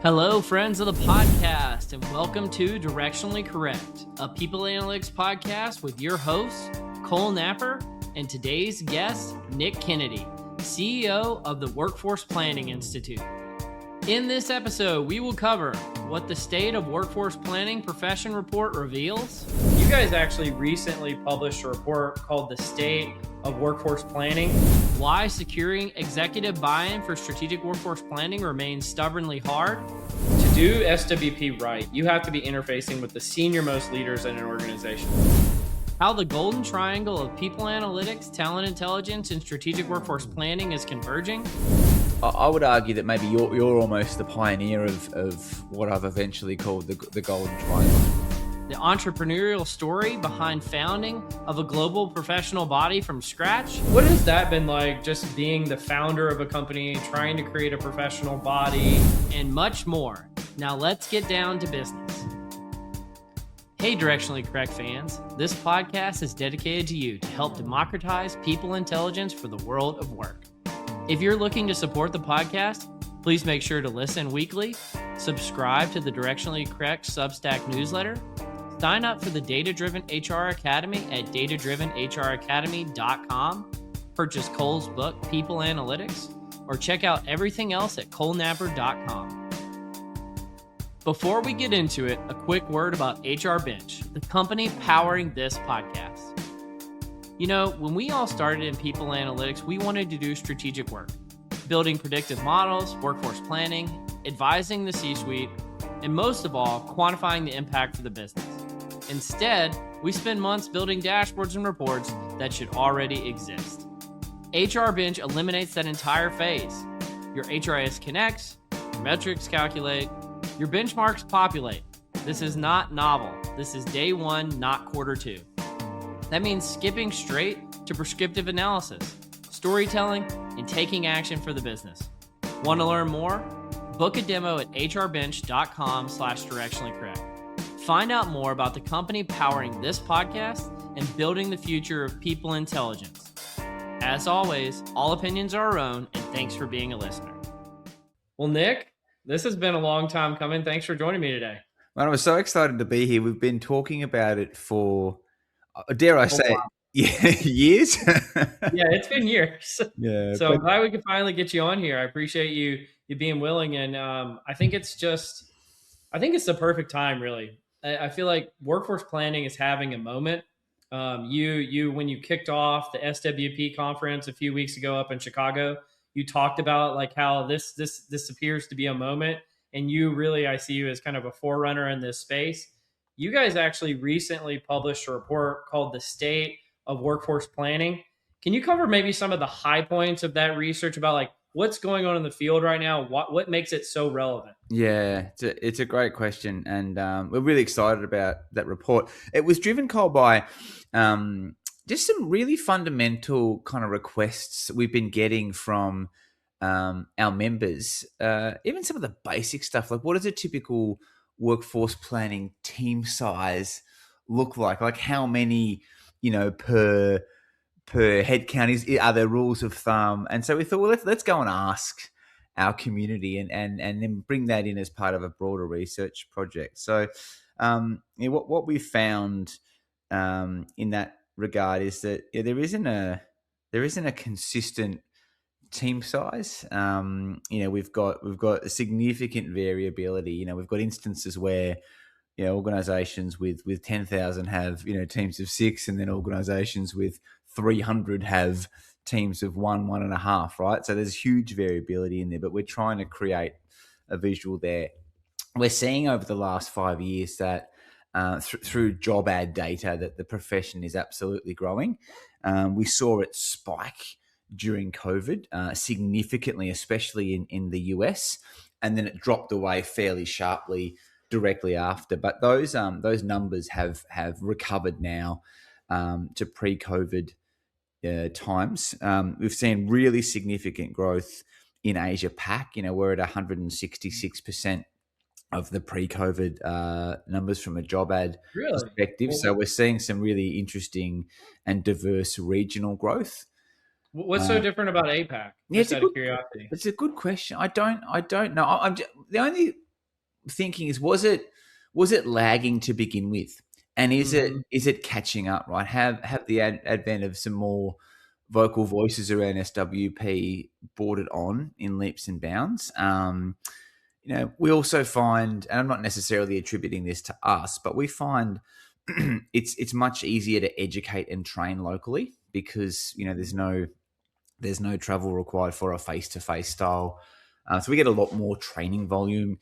Hello, friends of the podcast, and welcome to Directionally Correct, a people analytics podcast with your hosts, Cole Napper, and today's guest, Nick Kennedy, CEO of the Workforce Planning Institute. In this episode, we will cover what the State of Workforce Planning Profession Report reveals. You guys actually recently published a report called The State of Workforce Planning. Why securing executive buy-in for strategic workforce planning remains stubbornly hard. To do SWP right, you have to be interfacing with the senior-most leaders in an organization. How the golden triangle of people analytics, talent intelligence, and strategic workforce planning is converging. I would argue that maybe you're almost the pioneer of what I've eventually called the golden triangle. The entrepreneurial story behind founding of a global professional body from scratch. What has that been like, just being the founder of a company, trying to create a professional body, and much more. Now let's get down to business. Hey, Directionally Correct fans. This podcast is dedicated to you to help democratize people intelligence for the world of work. If you're looking to support the podcast, please make sure to listen weekly, subscribe to the Directionally Correct Substack newsletter, sign up for the Data-Driven HR Academy at datadrivenhracademy.com, purchase Cole's book, People Analytics, or check out everything else at colenapper.com. Before we get into it, a quick word about HR Bench, the company powering this podcast. You know, when we all started in people analytics, we wanted to do strategic work, building predictive models, workforce planning, advising the C-suite, and most of all, quantifying the impact for the business. Instead, we spend months building dashboards and reports that should already exist. HR Bench eliminates that entire phase. Your HRIS connects, your metrics calculate, your benchmarks populate. This is not novel. This is day one, not quarter two. That means skipping straight to prescriptive analysis, storytelling, and taking action for the business. Want to learn more? Book a demo at hrbench.com/directionallycorrect. Find out more about the company powering this podcast and building the future of people intelligence. As always, all opinions are our own, and thanks for being a listener. Well, Nick, this has been a long time coming. Thanks for joining me today. Man, I'm so excited to be here. We've been talking about it for, dare I say, years? Yeah, it's been years. Yeah, so I'm glad we could finally get you on here. I appreciate you being willing. And I think it's the perfect time, really. I feel like workforce planning is having a moment. When you kicked off the SWP conference a few weeks ago up in Chicago, you talked about like how this appears to be a moment, and you really, I see you as kind of a forerunner in this space. You guys actually recently published a report called The State of Workforce Planning. Can you cover maybe some of the high points of that research about like what's going on in the field right now? What makes it so relevant? Yeah, it's a great question, and we're really excited about that report. It was driven, Cole, by just some really fundamental kind of requests we've been getting from our members. Even some of the basic stuff, like what does a typical workforce planning team size look like? Like how many, per head count are there rules of thumb? And so we thought, well, let's go and ask our community and then bring that in as part of a broader research project. So what we found in that regard is that there isn't a consistent team size. We've got a significant variability. We've got instances where organizations with 10,000 have teams of 6, and then organizations with 300 have teams of 1.5, right? So there's huge variability in there, but we're trying to create a visual there. We're seeing over the last 5 years that through job ad data that the profession is absolutely growing. We saw it spike during COVID significantly, especially in the US, and then it dropped away fairly sharply directly after. But those numbers have recovered now to pre-COVID times. We've seen really significant growth in Asia Pac. We're at 166% of the pre-COVID numbers from a job ad perspective. So we're seeing some really interesting and diverse regional growth. What's so different about APAC? Yeah, Just out of curiosity. It's a good question. I don't know. The only thinking is, was it lagging to begin with, and is Mm-hmm. it catching up? Right, have the advent of some more vocal voices around SWP brought it on in leaps and bounds. We also find, and I'm not necessarily attributing this to us, but we find it's much easier to educate and train locally because there's no travel required for a face-to-face style. So we get a lot more training volume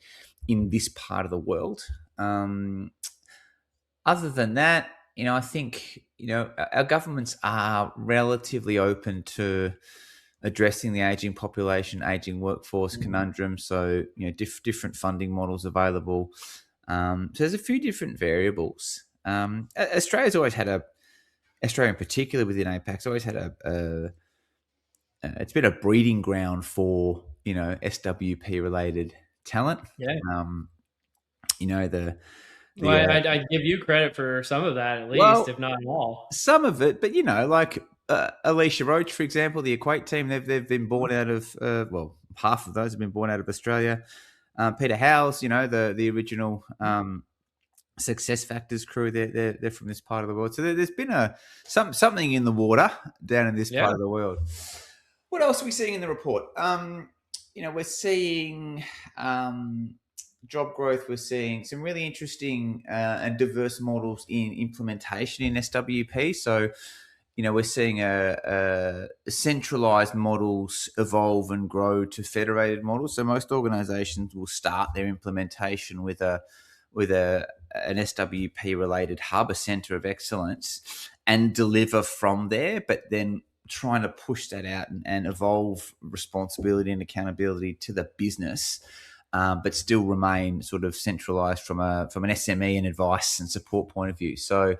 in this part of the world. Other than that, I think, our governments are relatively open to addressing the aging population, aging workforce conundrum. So, different funding models available. So there's a few different variables. Australia's always had Australia in particular within APAC's always had it's been a breeding ground for, SWP related talent. Yeah. Um, the Well, I give you credit for some of that, at least, well, if not all. some of it, but like Alicia Roach, for example, the Equate team, they've been born out of half of those have been born out of Australia. Peter Howes, the original Success Factors crew, they're from this part of the world. So there's been something in the water down in this Yeah. part of the world. What else are we seeing in the report? We're seeing job growth. We're seeing some really interesting and diverse models in implementation in SWP. So, we're seeing centralized models evolve and grow to federated models. So most organizations will start their implementation with an SWP related hub, a center of excellence, and deliver from there, but then trying to push that out and evolve responsibility and accountability to the business, but still remain sort of centralized from an SME and advice and support point of view. So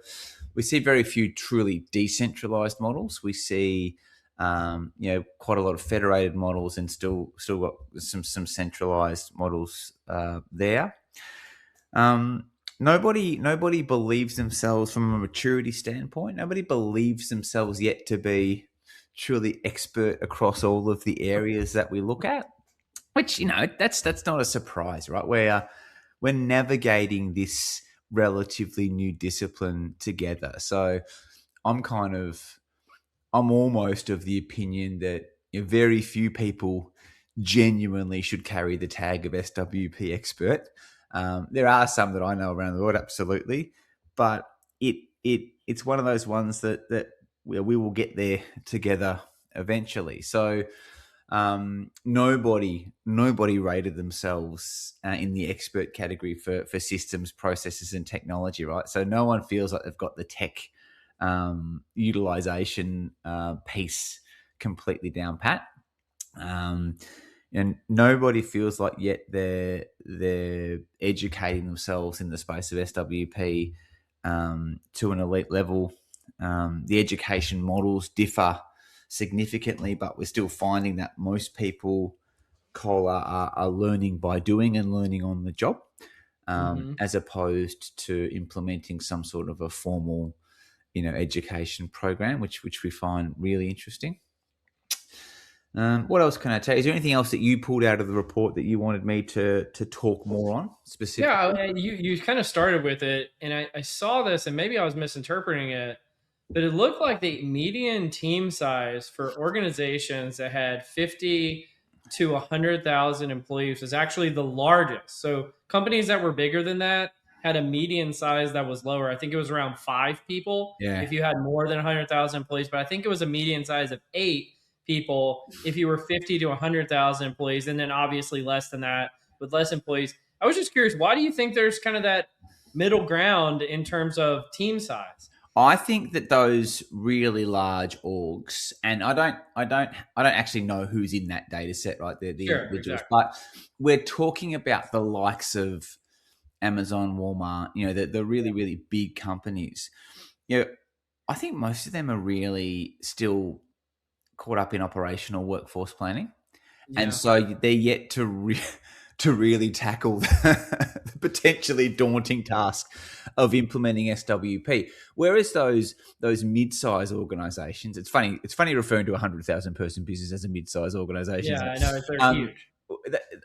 we see very few truly decentralized models. We see quite a lot of federated models and still got some centralized models there. Nobody believes themselves from a maturity standpoint. Nobody believes themselves yet to be truly expert across all of the areas that we look at, which, that's not a surprise, right? We're navigating this relatively new discipline together. So I'm almost of the opinion that very few people genuinely should carry the tag of SWP expert. There are some that I know around the world, absolutely, but it's one of those ones that we will get there together eventually. So nobody rated themselves in the expert category for systems, processes, and technology, right? So no one feels like they've got the tech utilization piece completely down pat. And nobody feels like yet they're educating themselves in the space of SWP to an elite level. The education models differ significantly, but we're still finding that most people, Cole, are learning by doing and learning on the job, as opposed to implementing some sort of a formal, education program, which we find really interesting. What else can I tell you? Is there anything else that you pulled out of the report that you wanted me to talk more on specifically? Yeah, you kind of started with it, and I saw this, and maybe I was misinterpreting it, but it looked like the median team size for organizations that had 50 to 100,000 employees was actually the largest. So companies that were bigger than that had a median size that was lower. I think it was around 5 people if you had more than 100,000 employees, but I think it was a median size of 8 people if you were 50 to 100,000 employees, and then obviously less than that with less employees. I was just curious, why do you think there's kind of that middle ground in terms of team size? I think that those really large orgs, and I don't actually know who's in that data set, right? The Sure, individuals, exactly. but we're talking about the likes of Amazon, Walmart, the really, really big companies. I think most of them are really still caught up in operational workforce planning. And Yeah. so they're yet to really tackle the potentially daunting task of implementing SWP. Whereas those mid-size organizations, it's funny referring to a 100,000 person business as a mid-size organization. Yeah, I know they're Um, huge.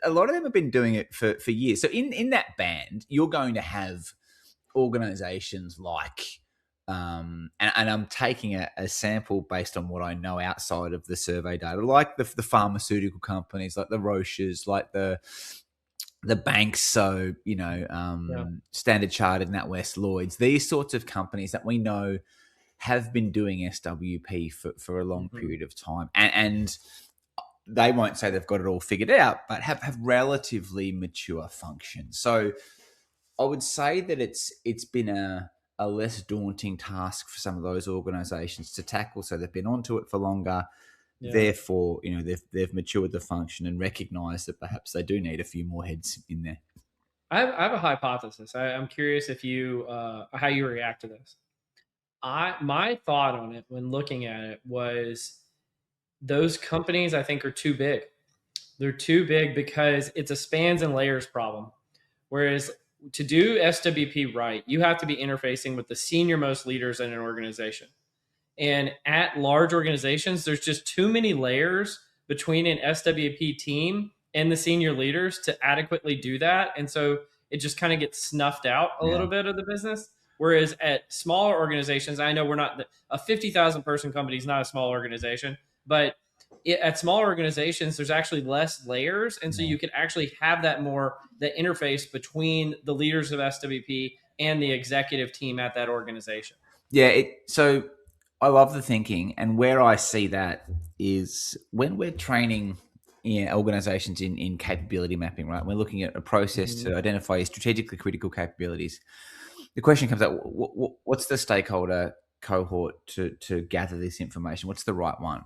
a lot of them have been doing it for years. So in that band, you're going to have organizations like, and I'm taking a sample based on what I know outside of the survey data, like the pharmaceutical companies, like the Roches, like the banks. So, Standard Chartered, NatWest, Lloyds, these sorts of companies that we know have been doing SWP for a long period of time. And they won't say they've got it all figured out, but have relatively mature functions. So I would say that it's been a less daunting task for some of those organizations to tackle. So they've been onto it for longer. Yeah. Therefore, they've matured the function and recognized that perhaps they do need a few more heads in there. I have a hypothesis. I'm curious if you how you react to this. My thought on it when looking at it was those companies I think are too big. They're too big because it's a spans and layers problem. Whereas to do SWP right, you have to be interfacing with the senior most leaders in an organization. And at large organizations, there's just too many layers between an SWP team and the senior leaders to adequately do that. And so it just kind of gets snuffed out a little bit of the business. Whereas at smaller organizations, I know we're not a 50,000 person company is not a small organization, but at smaller organizations, there's actually less layers. And so you can actually have that interface between the leaders of SWP and the executive team at that organization. Yeah. So I love the thinking. And where I see that is when we're training organizations in capability mapping, right? We're looking at a process to identify strategically critical capabilities. The question comes up, what's the stakeholder cohort to gather this information? What's the right one?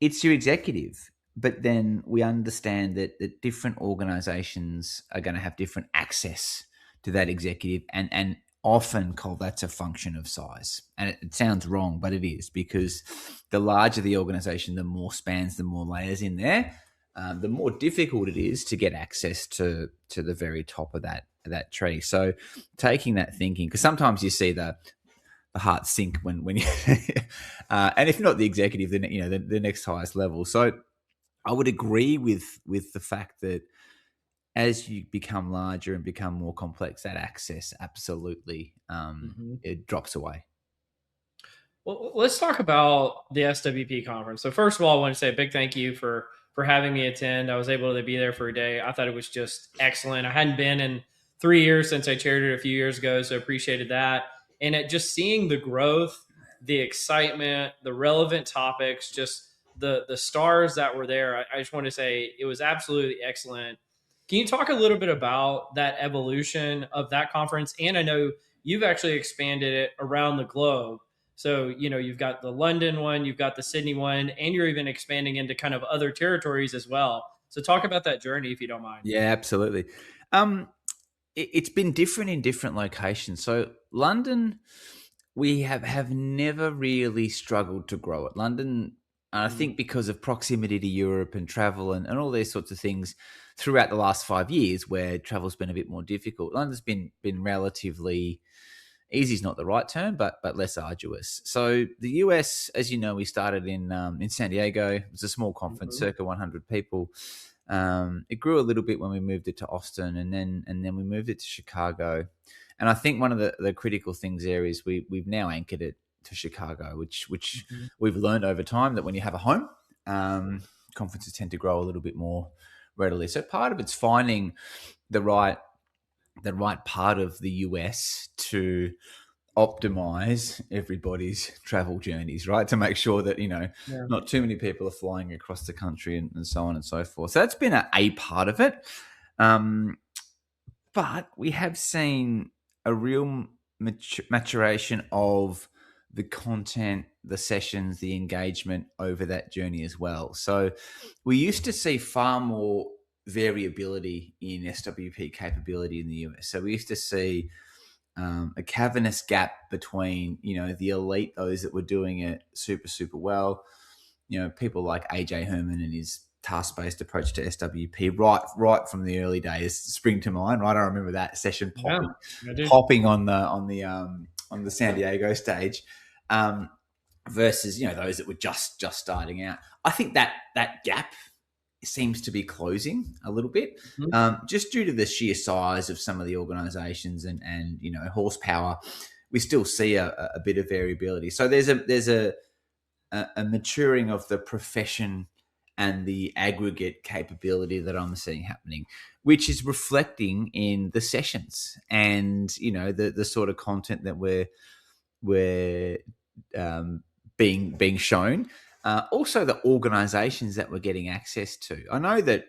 It's your executive, but then we understand that different organizations are going to have different access to that executive, and often, Cole, that's a function of size. And it sounds wrong, but it is, because the larger the organization, the more spans, the more layers in there, the more difficult it is to get access to the very top of that tree. So taking that thinking, because sometimes you see the heart sink when you and if not the executive, then the next highest level. So I would agree with the fact that as you become larger and become more complex, that access absolutely it drops away. Well, let's talk about the SWP conference. So first of all, I want to say a big thank you for having me attend. I was able to be there for a day. I thought it was just excellent. I hadn't been in 3 years since I chaired it a few years ago, so appreciated that. And just seeing the growth, the excitement, the relevant topics, just the stars that were there, I just want to say it was absolutely excellent. Can you talk a little bit about that evolution of that conference? And I know you've actually expanded it around the globe. So, you've got the London one, you've got the Sydney one, and you're even expanding into kind of other territories as well. So talk about that journey, if you don't mind. Yeah, absolutely. It's been different in different locations. So London, we have never really struggled to grow it. London, I think because of proximity to Europe and travel and all these sorts of things throughout the last 5 years where travel's been a bit more difficult, London's been relatively easy is not the right term, but less arduous. So the US, as you know, we started in San Diego. It was a small conference, circa 100 people. It grew a little bit when we moved it to Austin, and then we moved it to Chicago. And I think one of the critical things there is we've now anchored it to Chicago, which we've learned over time that when you have a home, conferences tend to grow a little bit more readily. So part of it's finding the right part of the US to optimize everybody's travel journeys, right? To make sure that, not too many people are flying across the country and so on and so forth. So that's been a part of it. But we have seen a real maturation of the content, the sessions, the engagement over that journey as well. So we used to see far more variability in SWP capability in the US. So we used to see a cavernous gap between, the elite, those that were doing it super, super well, people like AJ Herman and his task-based approach to SWP right from the early days spring to mind, right? I remember that session popping on the San Diego stage, versus, those that were just starting out. I think that gap seems to be closing a little bit, just due to the sheer size of some of the organisations and horsepower. We still see a bit of variability. So there's a maturing of the profession and the aggregate capability that I'm seeing happening, which is reflecting in the sessions and the sort of content that we're being shown. Also, the organisations that we're getting access to. I know that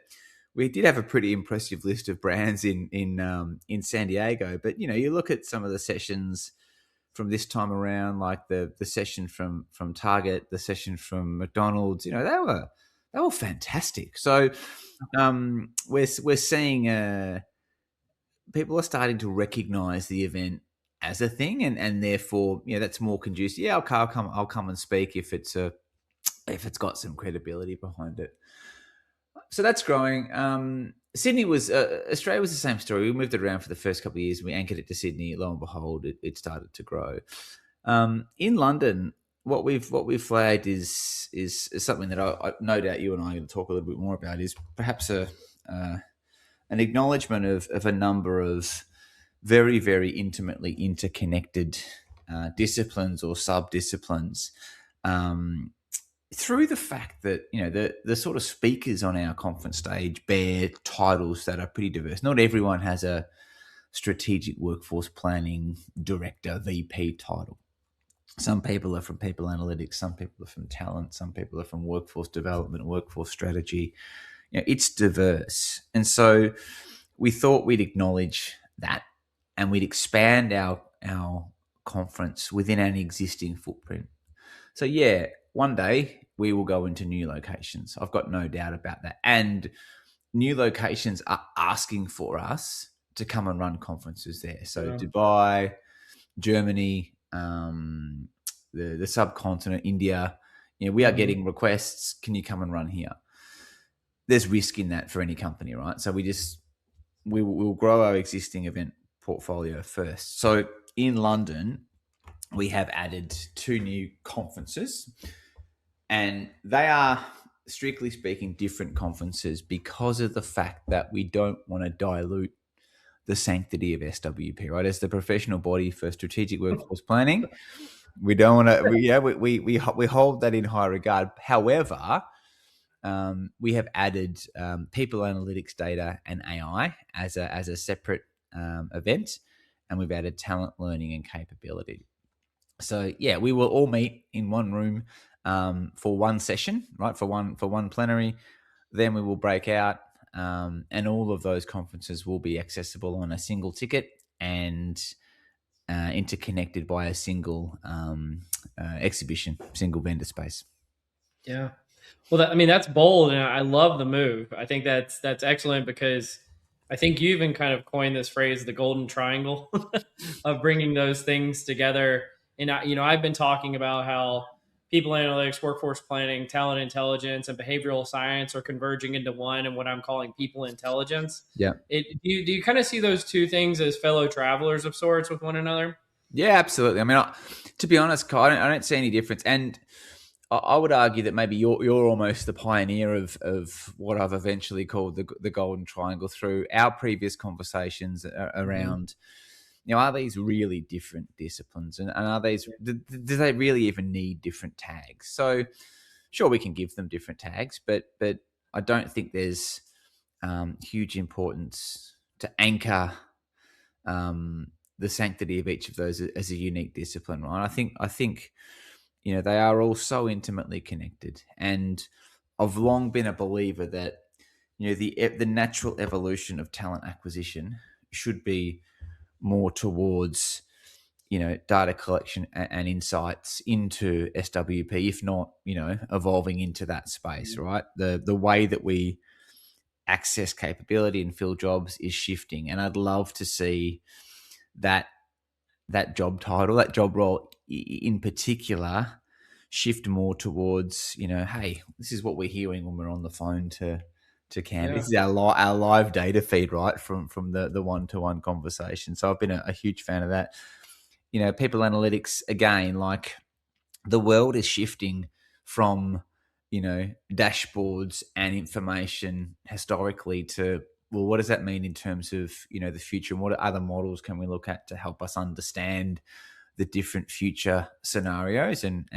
we did have a pretty impressive list of brands in San Diego, but you look at some of the sessions from this time around, like the session from Target, the session from McDonald's. They were fantastic. So we're seeing people are starting to recognise the event as a thing, and therefore that's more conducive. Yeah, I'll come and speak if it's got some credibility behind it. So that's growing. Sydney was Australia was the same story. We moved it around for the first couple of years. We anchored it to Sydney. Lo and behold, it started to grow. In London, what we've flagged is something that I no doubt you and I are going to talk a little bit more about. Is perhaps an acknowledgement of a number of very, very intimately interconnected disciplines or sub-disciplines. Through the fact that the sort of speakers on our conference stage bear titles that are pretty diverse. Not everyone has a strategic workforce planning director, VP title. Some people are from people analytics, some people are from talent, some people are from workforce development, workforce strategy. It's diverse. And so we thought we'd acknowledge that and we'd expand our conference within an existing footprint. So one day we will go into new locations. I've got no doubt about that. And new locations are asking for us to come and run conferences there. So Dubai, Germany, the subcontinent, India, we are getting requests. Can you come and run here? There's risk in that for any company, right? So we'll grow our existing event portfolio first. So in London, we have added 2 new conferences, and they are, strictly speaking, different conferences because of the fact that we don't want to dilute the sanctity of SWP, right? As the professional body for strategic workforce planning, we don't want to. We hold that in high regard. However, we have added people analytics, data, and AI as a separate event, and we've added talent, learning, and capability. So we will all meet in one room for one session, right? For one plenary. Then we will break out, and all of those conferences will be accessible on a single ticket and interconnected by a single exhibition, single vendor space. Yeah. Well, that's bold, and I love the move. I think that's excellent because I think you even kind of coined this phrase, the golden triangle, of bringing those things together. And I've been talking about how people analytics, workforce planning, talent intelligence, and behavioral science are converging into one, and what I'm calling people intelligence. Yeah. Do you kind of see those two things as fellow travelers of sorts with one another? Yeah, absolutely. I mean, to be honest, Kyle, I don't see any difference. And I would argue that maybe you're almost the pioneer of what I've eventually called the golden triangle through our previous conversations around, are these really different disciplines, and are these, do they really even need different tags? So sure, we can give them different tags, but I don't think there's huge importance to anchor the sanctity of each of those as a unique discipline, right? I think they are all so intimately connected, and I've long been a believer that the natural evolution of talent acquisition should be more towards data collection and insights into SWP, if not evolving into that space, right? The way that we access capability and fill jobs is shifting, and I'd love to see that job title, that job role in particular, shift more towards hey, this is what we're hearing when we're on the phone to candidates. This is our live data feed, right, from the one-to-one conversation. So I've been a huge fan of that. People analytics, again, like the world is shifting from dashboards and information historically to, well, what does that mean in terms of, the future, and what other models can we look at to help us understand the different future scenarios and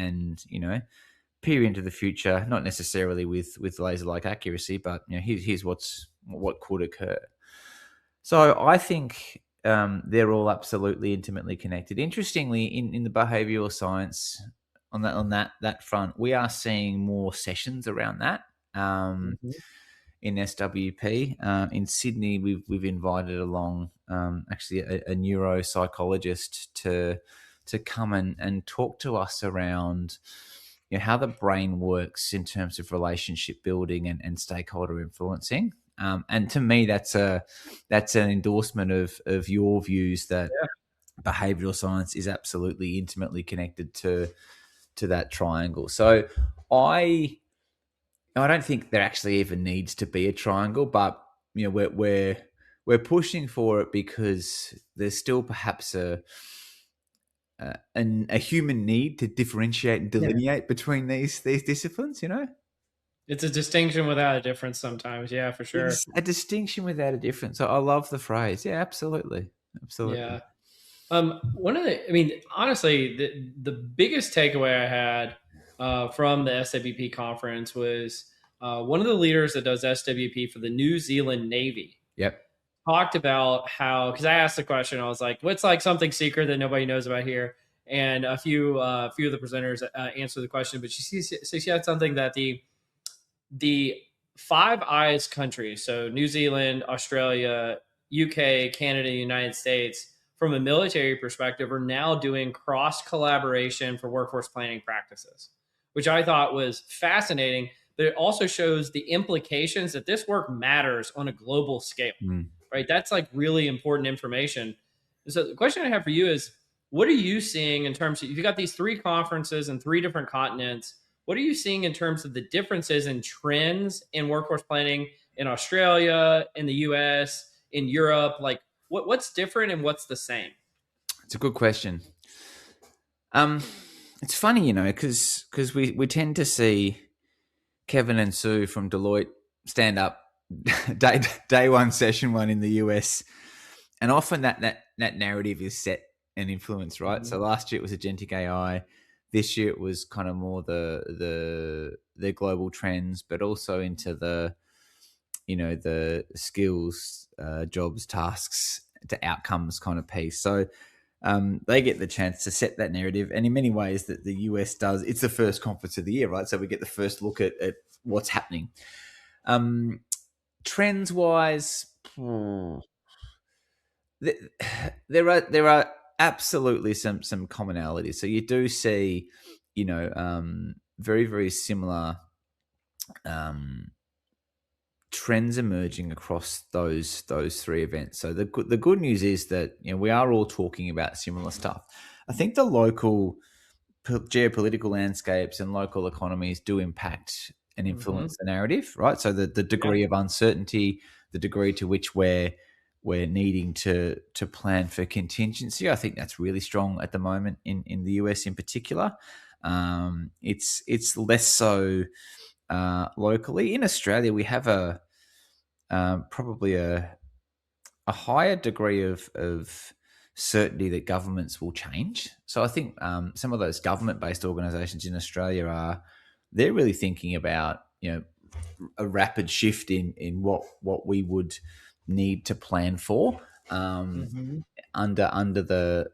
peer into the future, not necessarily with laser-like accuracy, but here's what could occur. So I think they're all absolutely intimately connected. Interestingly, in the behavioral science on that front, we are seeing more sessions around that. Mhm. In SWP. In Sydney, we've invited along actually a neuropsychologist to come and talk to us around how the brain works in terms of relationship building and stakeholder influencing. And to me, that's an endorsement of your views that Yeah. behavioral science is absolutely intimately connected to that triangle. So I don't think there actually even needs to be a triangle, but we're pushing for it because there's still perhaps a human need to differentiate and Yeah. delineate between these disciplines. It's a distinction without a difference sometimes. Yeah, for sure. It's a distinction without a difference. I love the phrase. Yeah, absolutely, absolutely. Yeah. One of the, I mean, honestly, the biggest takeaway I had from the SWP conference was one of the leaders that does SWP for the New Zealand Navy Yep. talked about how, because I asked the question, I was like, "What's like something secret that nobody knows about here?" And a few of the presenters answered the question, but she had something that the Five Eyes countries, so New Zealand, Australia, UK, Canada, United States, from a military perspective, are now doing cross collaboration for workforce planning practices, which I thought was fascinating. But it also shows the implications that this work matters on a global scale, Mm. right? That's like really important information. So the question I have for you is, what are you seeing in terms of, you've got these three conferences in three different continents? What are you seeing in terms of the differences in trends in workforce planning in Australia, in the US, in Europe? Like what's different and what's the same? It's a good question. Um, it's funny, because we tend to see Kevin and Sue from Deloitte stand up day one, session one in the US, and often that narrative is set and influenced, right? Mhm. So last year it was agentic AI. This year it was kind of more the global trends, but also into the skills, jobs, tasks to outcomes kind of piece. So they get the chance to set that narrative, and in many ways that the US does. It's the first conference of the year, right? So we get the first look at what's happening. Um, Trends wise, there are absolutely some commonalities. So you do see, very very similar um, trends emerging across those three events. So the good news is that we are all talking about similar stuff. I think the local geopolitical landscapes and local economies do impact and Mhm. influence the narrative, right? So the Yeah. degree of uncertainty, the degree to which we're needing to plan for contingency, I think that's really strong at the moment in the US in particular. It's less so locally. In Australia, we have probably a higher degree of certainty that governments will change. So I think some of those government-based organisations in Australia they're really thinking about a rapid shift in what we would need to plan for. Mhm. Under the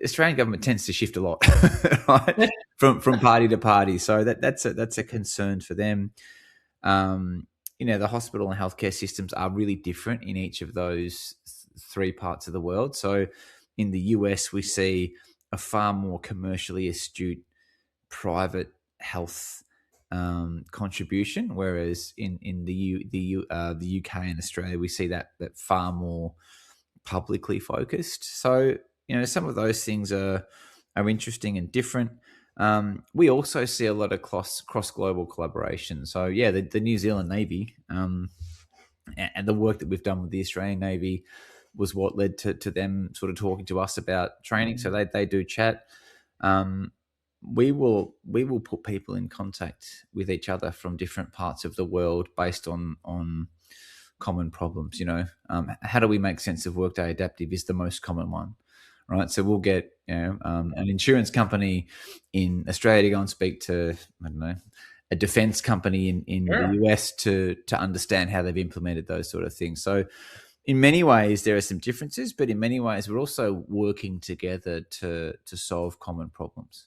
Australian government tends to shift a lot, right, from party to party. So that's a concern for them. The hospital and healthcare systems are really different in each of those three parts of the world. So in the US, we see a far more commercially astute private health contribution, whereas in the UK and Australia, we see that far more publicly focused. So some of those things are interesting and different. We also see a lot of cross global collaboration. So yeah, the New Zealand Navy and the work that we've done with the Australian Navy was what led to them sort of talking to us about training. So Mhm. they do chat. Um, we will put people in contact with each other from different parts of the world based on common problems. How do we make sense of Workday Adaptive is the most common one, right? So we'll get an insurance company in Australia to go and speak to, I don't know, a defense company in the US to understand how they've implemented those sort of things. So in many ways there are some differences, but in many ways we're also working together to solve common problems.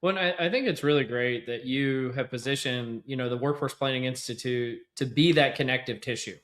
Well, I think it's really great that you have positioned, the Workforce Planning Institute to be that connective tissue,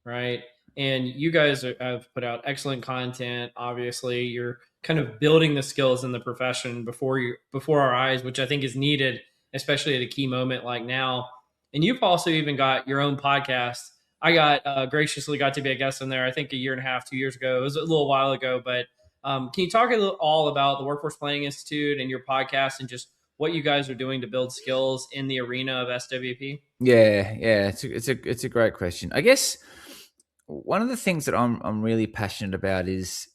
right? And you guys have put out excellent content. Obviously, you're kind of building the skills in the profession before our eyes, which I think is needed, especially at a key moment like now. And you've also even got your own podcast. I got graciously got to be a guest on there, I think a year and a half, 2 years ago. It was a little while ago, but can you talk all about the Workforce Planning Institute and your podcast and just what you guys are doing to build skills in the arena of SWP? Yeah, it's a great question. I guess one of the things that I'm really passionate about is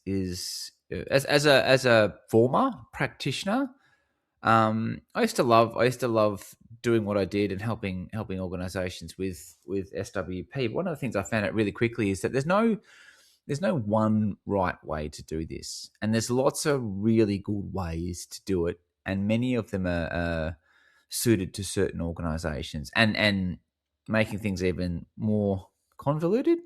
as a former practitioner, I used to love doing what I did and helping organizations with SWP. But one of the things I found out really quickly is that there's no one right way to do this, and there's lots of really good ways to do it, and many of them are suited to certain organizations, and making things even more convoluted.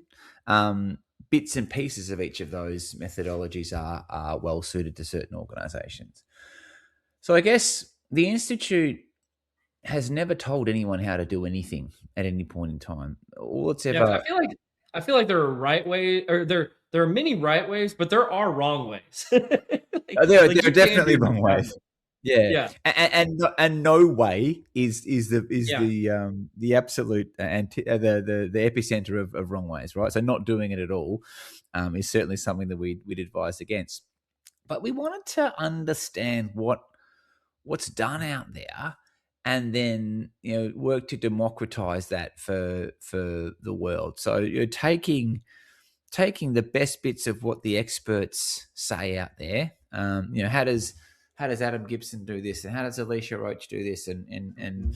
Bits and pieces of each of those methodologies are well suited to certain organizations. So I guess the Institute has never told anyone how to do anything at any point in time. All it's ever... I feel like there are right ways, or there are many right ways, but there are wrong ways. There are definitely wrong ways. Yeah. And no way is the absolute the epicenter of wrong ways, right? So not doing it at all is certainly something that we'd advise against. But we wanted to understand what's done out there, and then work to democratize that for the world. So you're taking the best bits of what the experts say out there. How does Adam Gibson do this, and how does Alicia Roach do this, and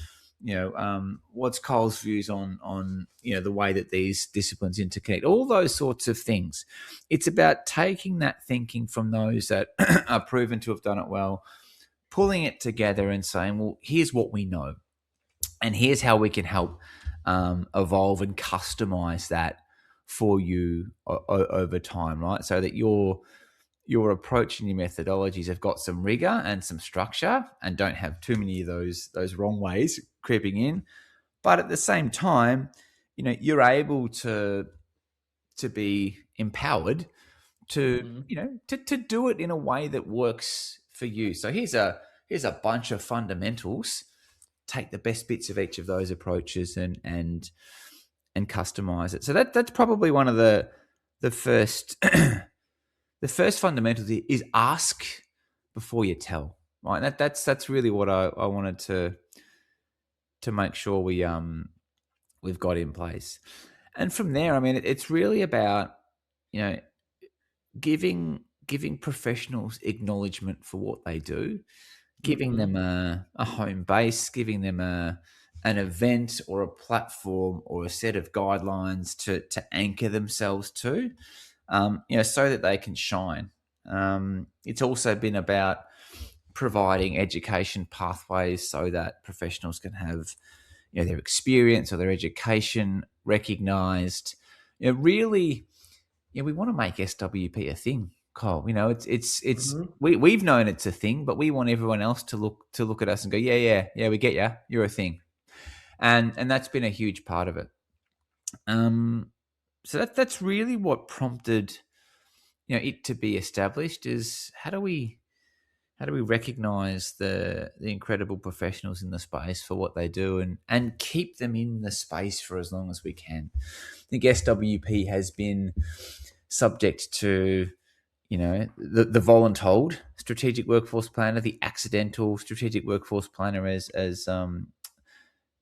what's Cole's views on the way that these disciplines interconnect, all those sorts of things. It's about taking that thinking from those that are proven to have done it well, pulling it together and saying, well, here's what we know, and here's how we can help evolve and customize that for you over time, right? So that your approach and your methodologies have got some rigor and some structure, and don't have too many of those wrong ways creeping in. But at the same time, you're able to be empowered to to do it in a way that works for you. So here's a bunch of fundamentals. Take the best bits of each of those approaches and customize it. So that's probably one of the first the first fundamentals is ask before you tell. Right? That's really what I wanted to make sure we've got in place. And from there, I mean, it's really about giving professionals acknowledgement for what they do, giving them a home base, giving them an event or a platform or a set of guidelines to anchor themselves to, so that they can shine. It's also been about providing education pathways so that professionals can have their experience or their education recognized. Really, we want to make SWP a thing, Cole. It's we've known it's a thing, but we want everyone else to look at us and go, yeah, we get you. You're a thing, and that's been a huge part of it. So that's really what prompted it to be established. Is how do we recognize the incredible professionals in the space for what they do, and keep them in the space for as long as we can. I think SWP has been subject to the voluntold strategic workforce planner, the accidental strategic workforce planner, as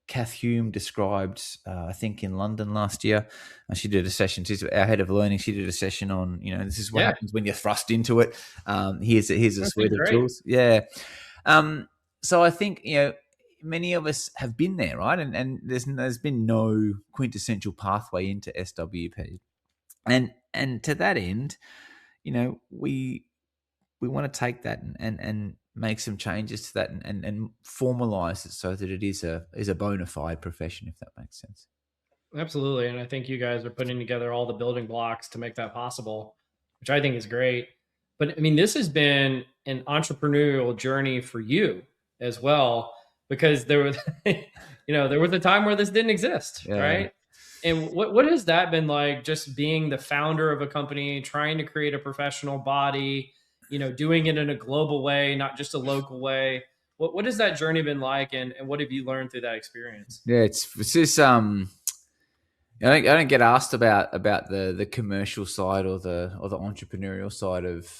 Kath Hume described, I think in London last year. She did a session. She's our head of learning. She did a session on, this is what happens when you're thrust into it. Here's a suite of tools. Yeah. so I think, many of us have been there, right? And there's been no quintessential pathway into SWP. And to that end, we want to take that and make some changes to that and formalize it so that it is a bona fide profession, if that makes sense. Absolutely. And I think you guys are putting together all the building blocks to make that possible, which I think is great. But I mean, this has been an entrepreneurial journey for you as well, because there was, there was a time where this didn't exist, Yeah. right? And what has that been like, just being the founder of a company, trying to create a professional body, doing it in a global way, not just a local way? What has that journey been like, and what have you learned through that experience? Yeah, it's just I don't get asked about the commercial side or the entrepreneurial side of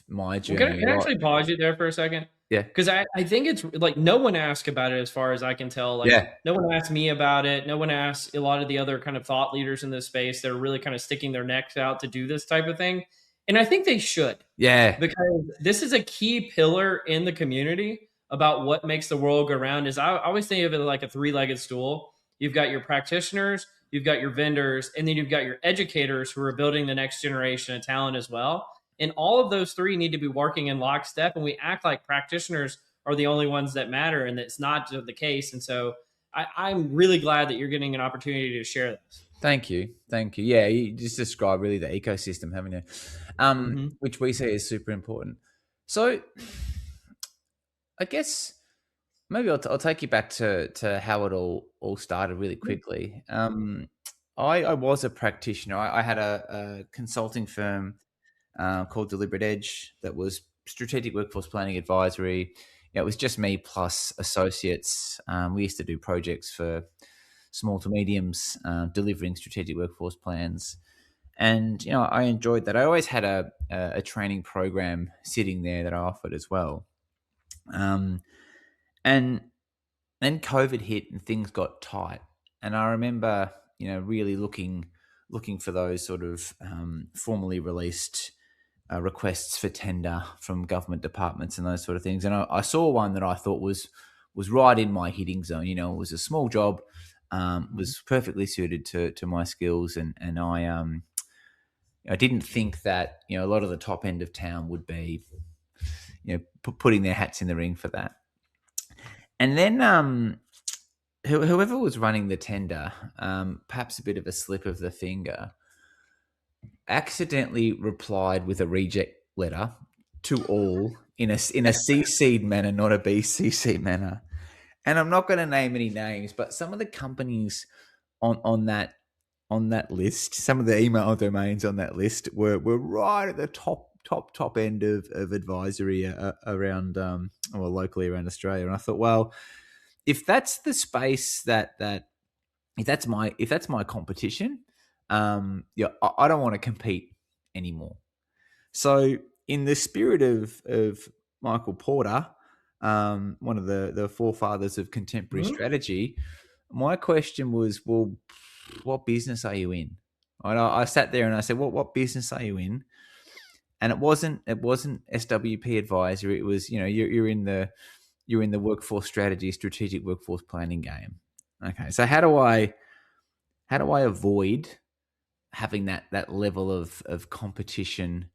my Well, journey. can I actually pause you there for a second? Yeah. Because I think it's like no one asked about it as far as I can tell. Like Yeah. no one asked me about it. No one asked a lot of the other kind of thought leaders in this space. They're really kind of sticking their necks out to do this type of thing. And I think they should, Yeah. because this is a key pillar in the community about what makes the world go round. Is I always think of it like a three-legged stool. You've got your practitioners, you've got your vendors, and then you've got your educators who are building the next generation of talent as well. And all of those three need to be working in lockstep. And we act like practitioners are the only ones that matter, and that's not the case. And so I'm really glad that you're getting an opportunity to share this. Thank you. Yeah, you just described really the ecosystem, haven't you? Which we see is super important. So, I guess maybe I'll take you back to how it all started really quickly. I was a practitioner. I had a consulting firm called Deliberate Edge that was strategic workforce planning advisory. It was just me plus associates. We used to do projects for small to mediums, delivering strategic workforce plans. And, I enjoyed that. I always had a training program sitting there that I offered as well. And then COVID hit and things got tight. And I remember, really looking for those sort of formally released requests for tender from government departments and those sort of things. And I saw one that I thought was right in my hitting zone. It was a small job, was perfectly suited to my skills, and I didn't think that a lot of the top end of town would be putting their hats in the ring for that. And then whoever was running the tender, perhaps a bit of a slip of the finger, accidentally replied with a reject letter to all in a CC'd manner, not a BCC manner. And I'm not going to name any names, but some of the companies on that list, some of the email domains on that list were right at the top end of advisory around locally around Australia. And I thought, well, if that's the space that if that's my competition, I don't want to compete anymore. So in the spirit of Michael Porter, one of the forefathers of contemporary strategy, my question was, well, what business are you in? I sat there and I said, what business are you in? And it wasn't SWP advisory. It was, you're in the workforce strategy, strategic workforce planning game. Okay, so how do I avoid having that level of competition,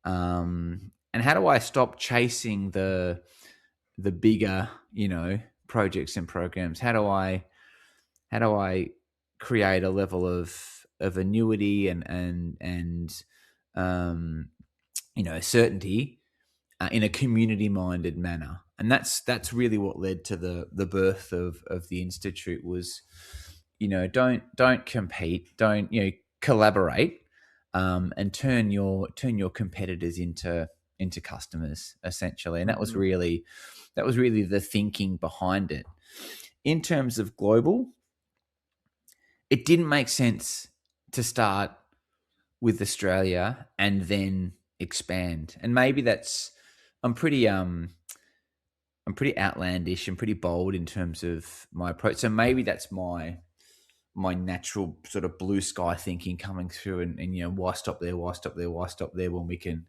and how do I stop chasing the bigger projects and programs? How do I create a level of annuity and certainty in a community minded manner? And that's really what led to the birth of the institute. Was don't compete, don't collaborate, and turn your competitors into customers, essentially. And that was really the thinking behind it. In terms of global, it didn't make sense to start with Australia and then expand. And maybe I'm pretty outlandish and pretty bold in terms of my approach. So maybe that's my natural sort of blue sky thinking coming through, and why stop there when we can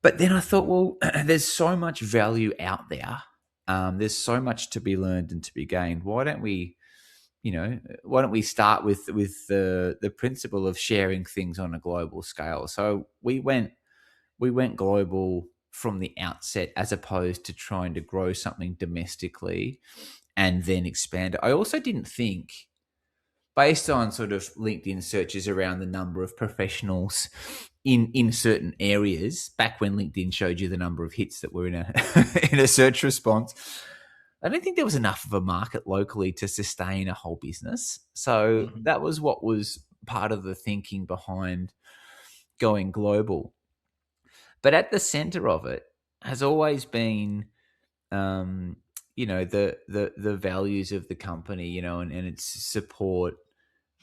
But then I thought, well, there's so much value out there. There's so much to be learned and to be gained. Why don't we, why don't we start with the principle of sharing things on a global scale? So we went global from the outset, as opposed to trying to grow something domestically and then expand it. I also didn't think, based on sort of LinkedIn searches around the number of professionals in certain areas, back when LinkedIn showed you the number of hits that were in a in a search response, I don't think there was enough of a market locally to sustain a whole business. So that was what was part of the thinking behind going global. But at the center of it has always been, the values of the company, and its support,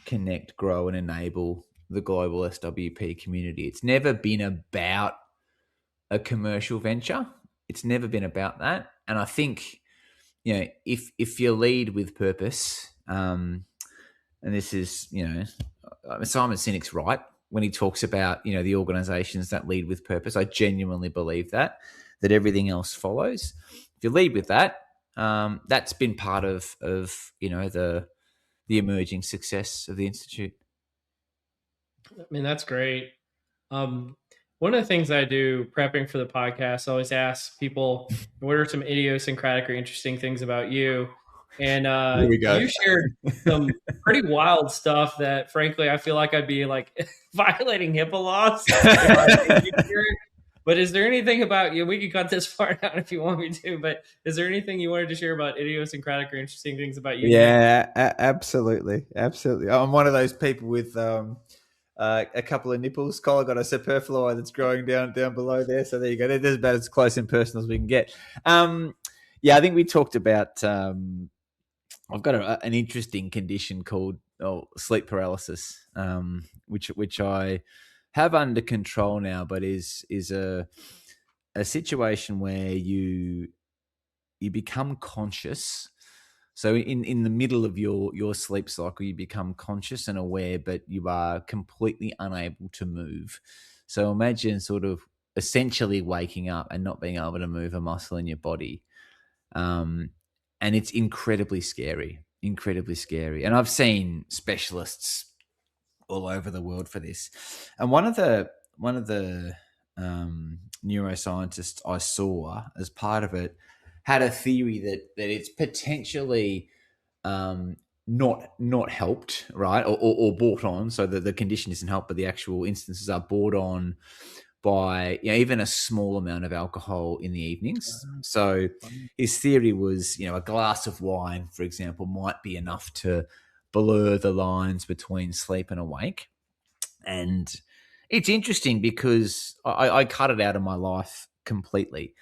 connect, grow, and enable the global SWP community. It's never been about a commercial venture. It's never been about that. And I think, if you lead with purpose, and this is, Simon Sinek's right when he talks about, the organizations that lead with purpose. I genuinely believe that everything else follows. If you lead with that, that's been part of the emerging success of the Institute. I mean, that's great. One of the things I do prepping for the podcast, I always ask people, what are some idiosyncratic or interesting things about you? And Here we go. you shared some pretty wild stuff that, frankly, I feel like I'd be like violating HIPAA laws if I didn't hear it. But is there anything about you? We can cut this part out if you want me to. But is there anything you wanted to share about idiosyncratic or interesting things about you? Yeah, absolutely. I'm one of those people with a couple of nipples. Cole, got a superfluous that's growing down below there. So there you go. There's about as close and personal as we can get. Yeah, I think we talked about. I've got an interesting condition called sleep paralysis, which I have under control now, but is a situation where you become conscious. So in the middle of your sleep cycle, you become conscious and aware, but you are completely unable to move. So imagine sort of essentially waking up and not being able to move a muscle in your body. And it's incredibly scary. And I've seen specialists all over the world for this. And one of the neuroscientists I saw as part of it had a theory that it's potentially not helped, right, or brought on. So that the condition isn't helped, but the actual instances are brought on by even a small amount of alcohol in the evenings. So his theory was, a glass of wine, for example, might be enough to blur the lines between sleep and awake. And it's interesting because I cut it out of my life completely,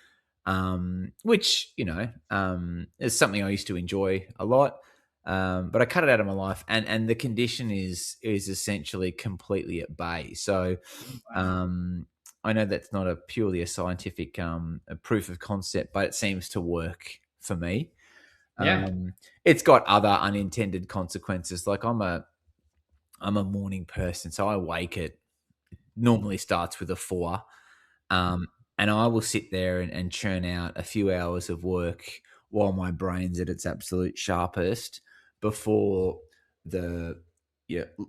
which, is something I used to enjoy a lot. But I cut it out of my life, and the condition is essentially completely at bay. So I know that's not purely a scientific a proof of concept, but it seems to work for me. Yeah. It's got other unintended consequences. Like I'm a morning person, so I wake it normally starts with a 4. And I will sit there and churn out a few hours of work while my brain's at its absolute sharpest before the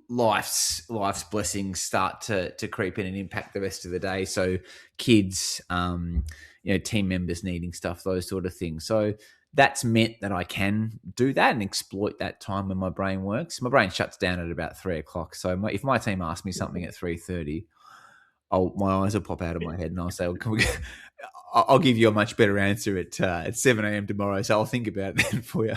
life's blessings start to creep in and impact the rest of the day. So kids, team members needing stuff, those sort of things. So that's meant that I can do that and exploit that time when my brain works. My brain shuts down at about 3:00. So if my team asks me something at 3:30, my eyes will pop out of my head and I'll say, I'll give you a much better answer at 7 a.m. tomorrow. So I'll think about it then for you.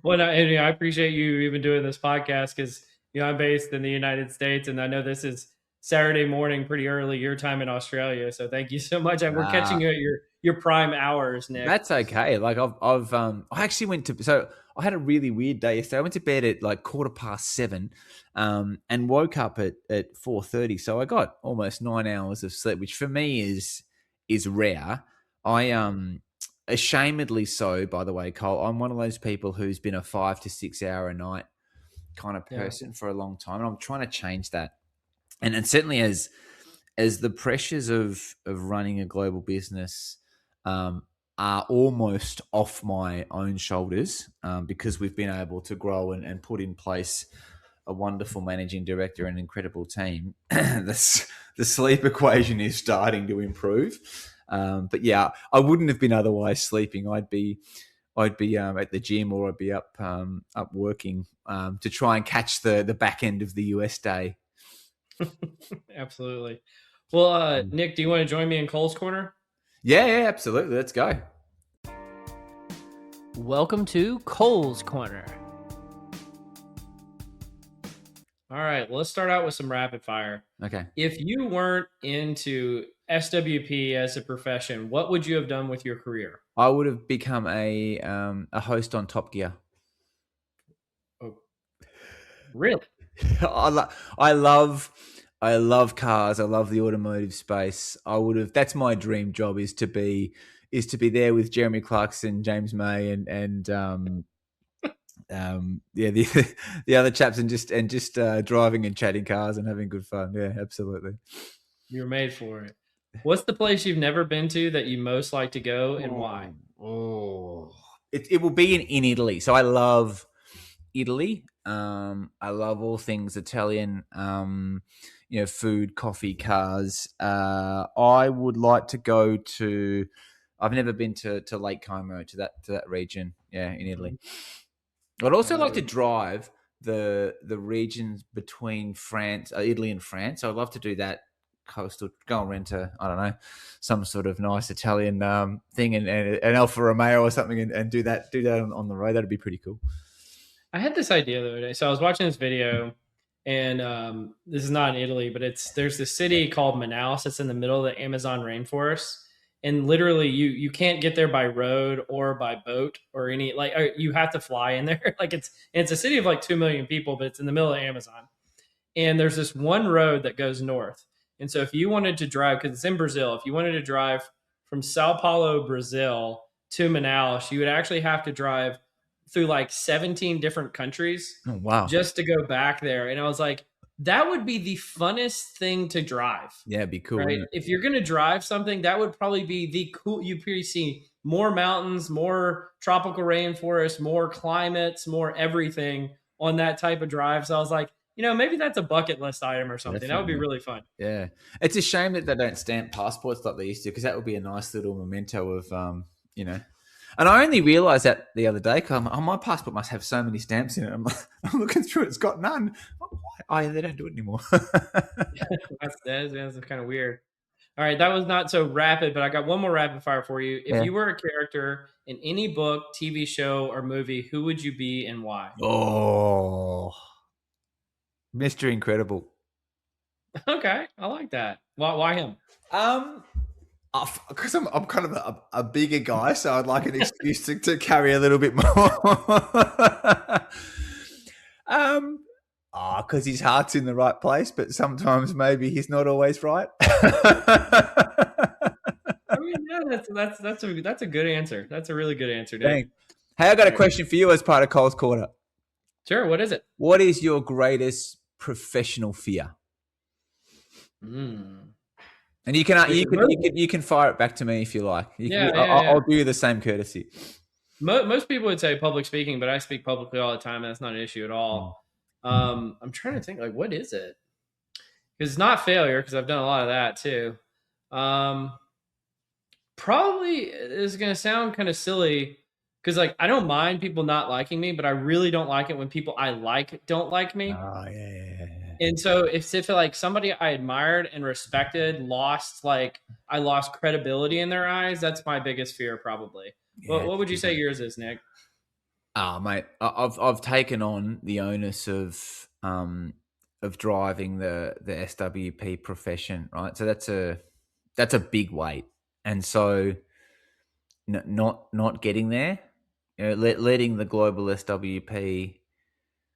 Well, I appreciate you even doing this podcast because, I'm based in the United States and I know this is Saturday morning, pretty early, your time in Australia. So thank you so much. We're catching you at your prime hours, Nick. That's okay. Like I actually went to, so I had a really weird day yesterday. I went to bed at like 7:15, and woke up at 4:30. So I got almost 9 hours of sleep, which for me is rare. I ashamedly so, by the way, Cole, I'm one of those people who's been a 5 to 6 hour a night kind of person for a long time, and I'm trying to change that. And certainly as as the pressures of running a global business are almost off my own shoulders, because we've been able to grow and put in place a wonderful managing director and incredible team. The sleep equation is starting to improve. But yeah, I wouldn't have been otherwise sleeping. I'd be at the gym, or I'd be up working to try and catch the back end of the US day. Absolutely. Well, Nick, do you want to join me in Cole's Corner? Yeah, absolutely. Let's go. Welcome to Cole's Corner. All right, well, let's start out with some rapid fire. Okay. If you weren't into SWP as a profession, what would you have done with your career? I would have become a host on Top Gear. Oh, really? I love cars. I love the automotive space. That's my dream job, is to be there with Jeremy Clarkson, James May, and the other chaps, and just driving and chatting cars and having good fun. Yeah, absolutely. You're made for it. What's the place you've never been to that you most like to go, and why? It will be in Italy. So I love Italy. I love all things Italian. Food, coffee, cars. I would like to go to. I've never been to Lake Como, to that region. Yeah, in Italy. I'd also like to drive the regions between France, Italy, and France. I'd love to do that coastal. Go and rent I don't know, some sort of nice Italian thing, and an Alfa Romeo or something, and do that on the road. That'd be pretty cool. I had this idea the other day. So I was watching this video, and this is not in Italy, but there's this city called Manaus. It's in the middle of the Amazon rainforest, and literally you can't get there by road or by boat or you have to fly in there. Like it's a city of like 2 million people, but it's in the middle of Amazon. And there's this one road that goes north. And so if you wanted to drive, because it's in Brazil, if you wanted to drive from Sao Paulo, Brazil to Manaus, you would actually have to drive through like 17 different countries. Oh, wow. Just to go back there. And I was like, that would be the funnest thing to drive. Yeah, it'd be cool. Right? If you're going to drive something, that would probably be the cool. You probably see more mountains, more tropical rainforest, more climates, more everything on that type of drive. So I was like, maybe that's a bucket list item or something. Definitely. That would be really fun. Yeah. It's a shame that they don't stamp passports like they used to, because that would be a nice little memento of, And I only realised that the other day, because my passport must have so many stamps in it. I'm looking through it, it's got none. Oh, yeah, they don't do it anymore. That's kind of weird. All right, that was not so rapid, but I got one more rapid fire for you. If you were a character in any book, TV show, or movie, who would you be and why? Oh, Mr. Incredible. Okay, I like that. Why him? Because I'm kind of a bigger guy, so I'd like an excuse to carry a little bit more. Because his heart's in the right place, but sometimes maybe he's not always right. I mean, yeah, that's a good answer. That's a really good answer, Dave. Thanks. Hey, I got a question for you as part of Cole's Corner. Sure. What is it? What is your greatest professional fear? And you can fire it back to me if you like. I'll do you the same courtesy. Most people would say public speaking, but I speak publicly all the time, and that's not an issue at all. I'm trying to think, like, what is it? Because it's not failure, because I've done a lot of that too. Probably is going to sound kind of silly, because like I don't mind people not liking me, but I really don't like it when people I like don't like me. Oh, yeah. And so if like somebody I admired and respected I lost credibility in their eyes, that's my biggest fear probably. Yeah, what would you say yours is, Nick? Mate, I've taken on the onus of driving the SWP profession, right? So that's a big weight, and so not getting there, letting the global SWP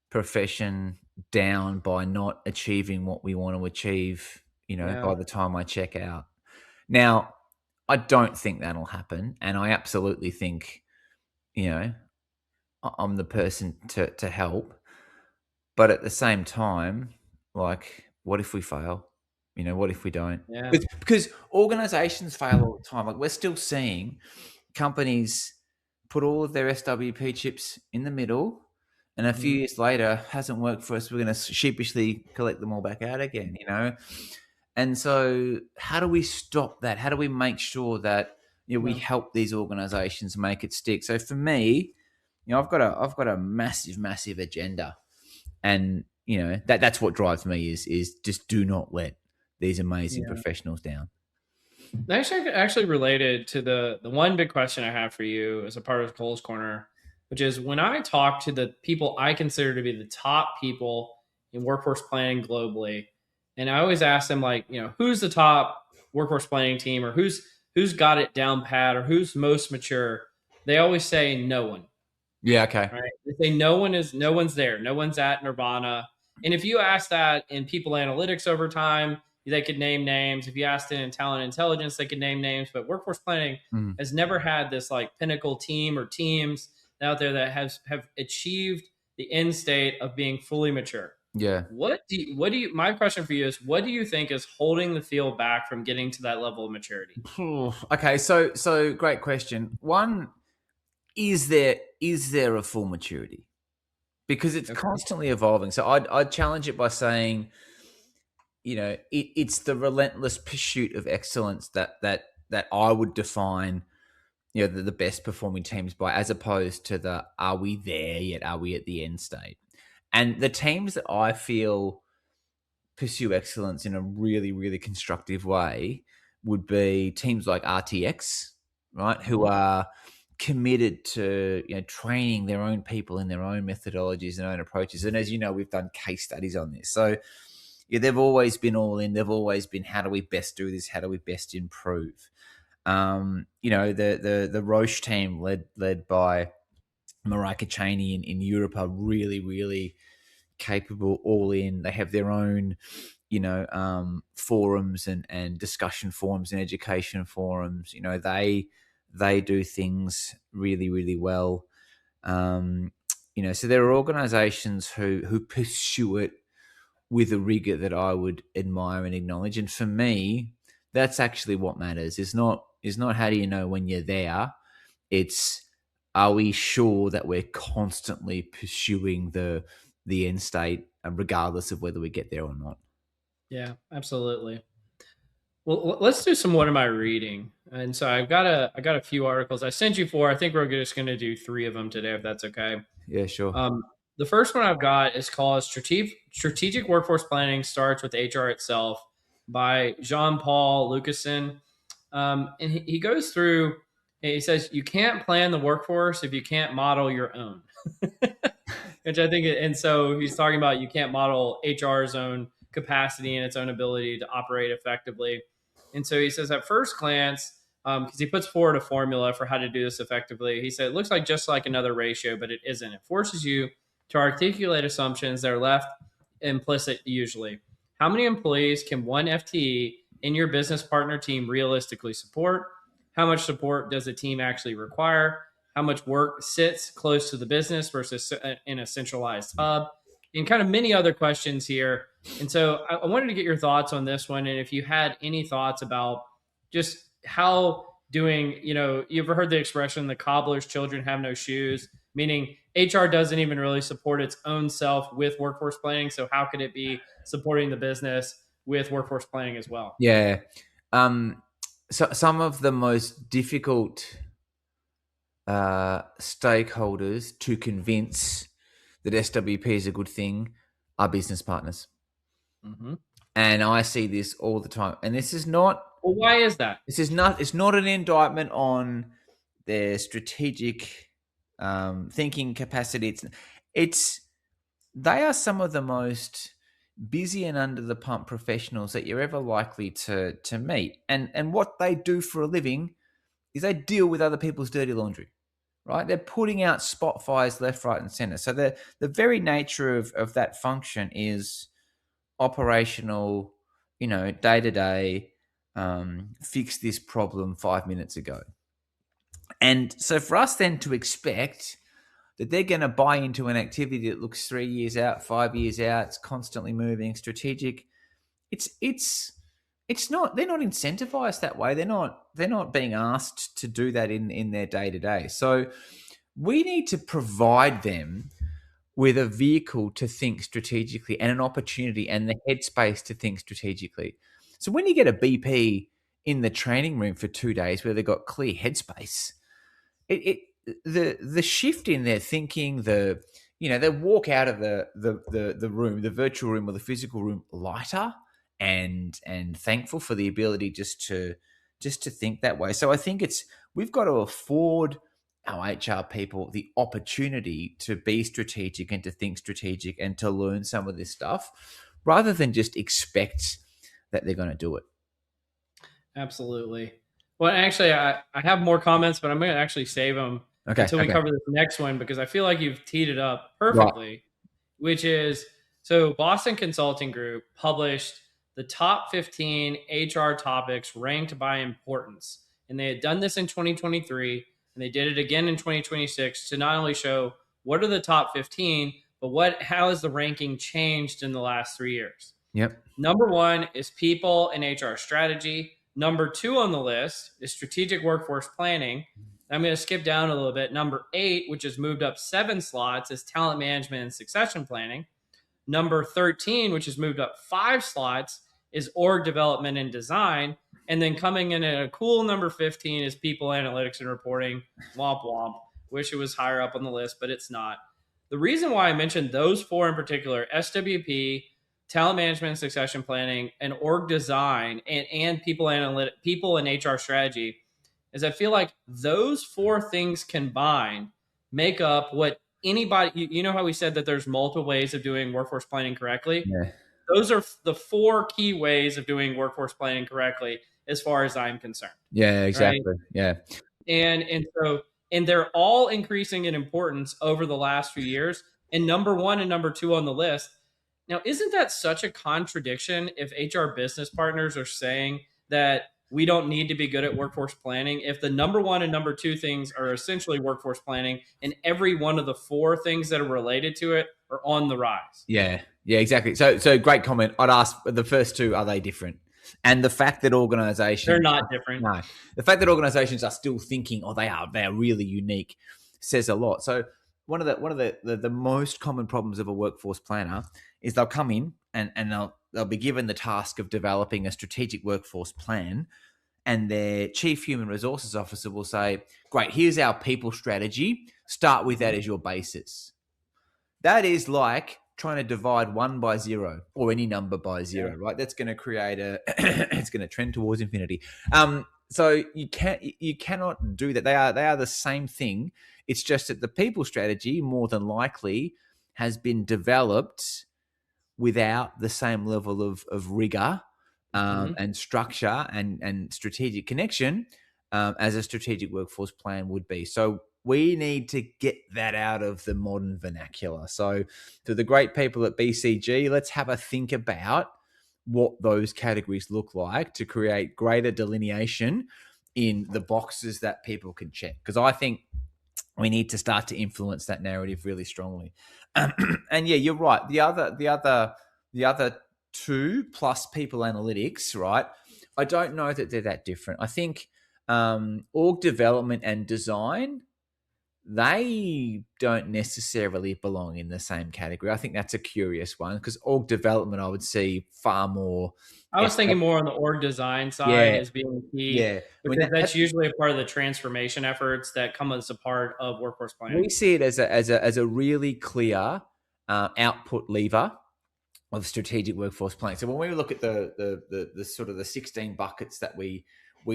profession down by not achieving what we want to achieve, by the time I check out. Now, I don't think that'll happen, and I absolutely think, I'm the person to help. But at the same time, like, what if we fail? What if we don't? Yeah. Because organizations fail all the time. Like, we're still seeing companies put all of their SWP chips in the middle, and a few years later, hasn't worked for us. We're going to sheepishly collect them all back out again, And so, how do we stop that? How do we make sure that we help these organizations make it stick? So for me, I've got a massive agenda, and that's what drives me is just do not let these amazing professionals down. Actually related to the one big question I have for you as a part of Cole's Corner, which is when I talk to the people I consider to be the top people in workforce planning globally, and I always ask them, like, who's the top workforce planning team, or who's got it down pat, or who's most mature. They always say no one. Yeah. Okay. Right? They say no one's there. No one's at Nirvana. And if you ask that in people analytics over time, they could name names. If you asked it in talent intelligence, they could name names. But workforce planning has never had this like pinnacle team or teams out there that have achieved the end state of being fully mature. Yeah. My question for you is, what do you think is holding the field back from getting to that level of maturity? Okay. So great question. One, is there a full maturity? Because it's constantly evolving. So I'd challenge it by saying, it's the relentless pursuit of excellence that I would define, the best performing teams by, as opposed to the, are we there yet? Are we at the end state? And the teams that I feel pursue excellence in a really, really constructive way would be teams like RTX, right? Who are committed to training their own people in their own methodologies and own approaches. And as you know, we've done case studies on this. So they've always been all in. They've always been, how do we best do this? How do we best improve? The Roach team led by Marika Cheney in Europe are really, really capable, all in. They have their own, forums and discussion forums and education forums. They do things really, really well. So there are organizations who pursue it with a rigor that I would admire and acknowledge. And for me, that's actually what matters. It's not how do you know when you're there. It's, are we sure that we're constantly pursuing the end state, regardless of whether we get there or not? Yeah, absolutely. Well, let's do some, what am I reading? And so I got a few articles I sent you for. I think we're just going to do 3 of them today, if that's okay. Yeah, sure. The first one I've got is called Strategic Workforce Planning Starts with HR Itself by Jean-Paul Lucassen. And he goes through, he says, you can't plan the workforce if you can't model your own. Which I think, and so he's talking about, you can't model HR's own capacity and its own ability to operate effectively. And so he says, at first glance, because he puts forward a formula for how to do this effectively, he said, it looks like just like another ratio, but it isn't. It forces you to articulate assumptions that are left implicit usually. How many employees can one FTE in your business partner team realistically support? How much support does a team actually require? How much work sits close to the business versus in a centralized hub? And kind of many other questions here. And so I wanted to get your thoughts on this one. And if you had any thoughts about just how doing, you ever heard the expression, the cobbler's children have no shoes, meaning HR doesn't even really support its own self with workforce planning. So how could it be supporting the business with workforce planning as well? Yeah. So some of the most difficult stakeholders to convince that SWP is a good thing are business partners. Mm-hmm. And I see this all the time. And this is not... Well, why is that? It's not an indictment on their strategic thinking capacity. They are some of the most busy and under the pump professionals that you're ever likely to meet. And what they do for a living is they deal with other people's dirty laundry, right? They're putting out spot fires left, right, and center. So the very nature of that function is operational, day to day, fix this problem 5 minutes ago. And so for us then to expect that they're going to buy into an activity that looks 3 years out, 5 years out, it's constantly moving, strategic, it's they're not incentivized that way. They're not being asked to do that in their day to day. So we need to provide them with a vehicle to think strategically and an opportunity and the headspace to think strategically. So when you get a BP in the training room for 2 days where they've got clear headspace, the shift in their thinking, they walk out of the room, the virtual room or the physical room, lighter and thankful for the ability just to think that way. So I think we've got to afford our HR people the opportunity to be strategic and to think strategic and to learn some of this stuff rather than just expect that they're going to do it. Absolutely. Well, actually, I have more comments, but I'm going to actually save them until we cover this next one, because I feel like you've teed it up perfectly, right. Which is, so Boston Consulting Group published the top 15 HR topics ranked by importance. And they had done this in 2023, and they did it again in 2026 to not only show what are the top 15, but how has the ranking changed in the last 3 years. Yep. Number 1 is people and HR strategy. Number 2 on the list is strategic workforce planning. I'm going to skip down a little bit. Number 8, which has moved up 7 slots, is talent management and succession planning. Number 13, which has moved up 5 slots, is org development and design. And then coming in at a cool number 15 is people analytics and reporting. Womp womp. Wish it was higher up on the list, but it's not. The reason why I mentioned those 4 in particular, SWP, talent management and succession planning, and org design, and people and HR strategy, is I feel like those 4 things combined make up what anybody, you know how we said that there's multiple ways of doing workforce planning correctly? Yeah. Those are the 4 key ways of doing workforce planning correctly, as far as I'm concerned. Yeah, exactly. Right? Yeah. And they're all increasing in importance over the last few years. And number 1 and number 2 on the list. Now, isn't that such a contradiction if HR business partners are saying that we don't need to be good at workforce planning, if the number 1 and number 2 things are essentially workforce planning, and every one of the 4 things that are related to it are on the rise? Yeah, exactly. So great comment. I'd ask the first 2, are they different? And the fact that organizations... They're not different. No. The fact that organizations are still thinking, they are really unique, says a lot. So one of the most common problems of a workforce planner is they'll come in and they'll be given the task of developing a strategic workforce plan, and their chief human resources officer will say, great, here's our people strategy. Start with that as your basis. That is like trying to divide 1 by 0 or any number by 0, right? That's going to create it's going to trend towards infinity. So you cannot do that. They are the same thing. It's just that the people strategy more than likely has been developed without the same level of rigor and structure and strategic connection as a strategic workforce plan would be. So we need to get that out of the modern vernacular. So to the great people at BCG, let's have a think about what those categories look like to create greater delineation in the boxes that people can check. Because I think we need to start to influence that narrative really strongly. And yeah, you're right. The other 2 plus people analytics, right? I don't know that they're that different. I think org development and design, they don't necessarily belong in the same category. I think that's a curious one, because org development I would see far more. I was thinking more on the org design side as being key. Yeah. Because that's usually a part of the transformation efforts that come as a part of workforce planning. We see it as a really clear output lever of strategic workforce planning. So when we look at the sort of the 16 buckets that we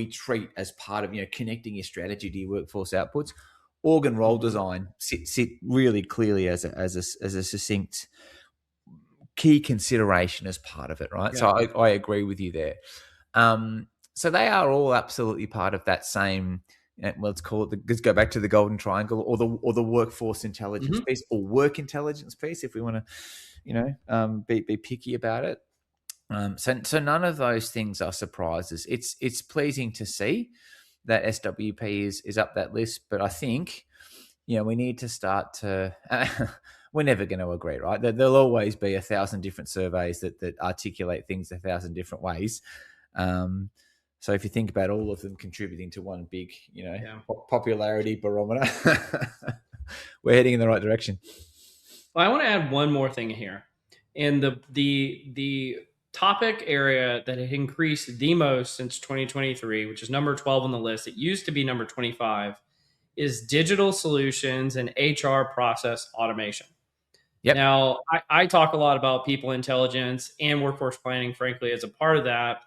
treat as part of, connecting your strategy to your workforce outputs, org and role design sit really clearly as a succinct key consideration as part of it, right? Yeah. So I agree with you there. So they are all absolutely part of that same, let's go back to the golden triangle, or the workforce intelligence piece, or work intelligence piece, if we want to, be picky about it. So none of those things are surprises. It's pleasing to see that SWP is up that list, but I think, we need to start to, we're never going to agree, right? There'll always be 1,000 different surveys that articulate things 1,000 different ways. So if you think about all of them contributing to one big, Yeah. popularity barometer, we're heading in the right direction. Well, I want to add one more thing here. And the topic area that had increased the most since 2023, which is number 12 on the list, it used to be number 25, is digital solutions and HR process automation. Yep. Now, I talk a lot about people intelligence and workforce planning, frankly, as a part of that.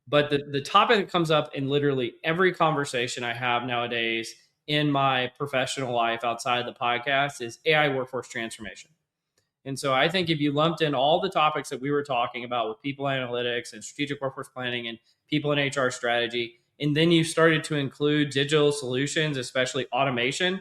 But the topic that comes up in literally every conversation I have nowadays in my professional life outside of the podcast is AI workforce transformation. And so I think if you lumped in all the topics that we were talking about with people analytics and strategic workforce planning and people in HR strategy, and then you started to include digital solutions, especially automation,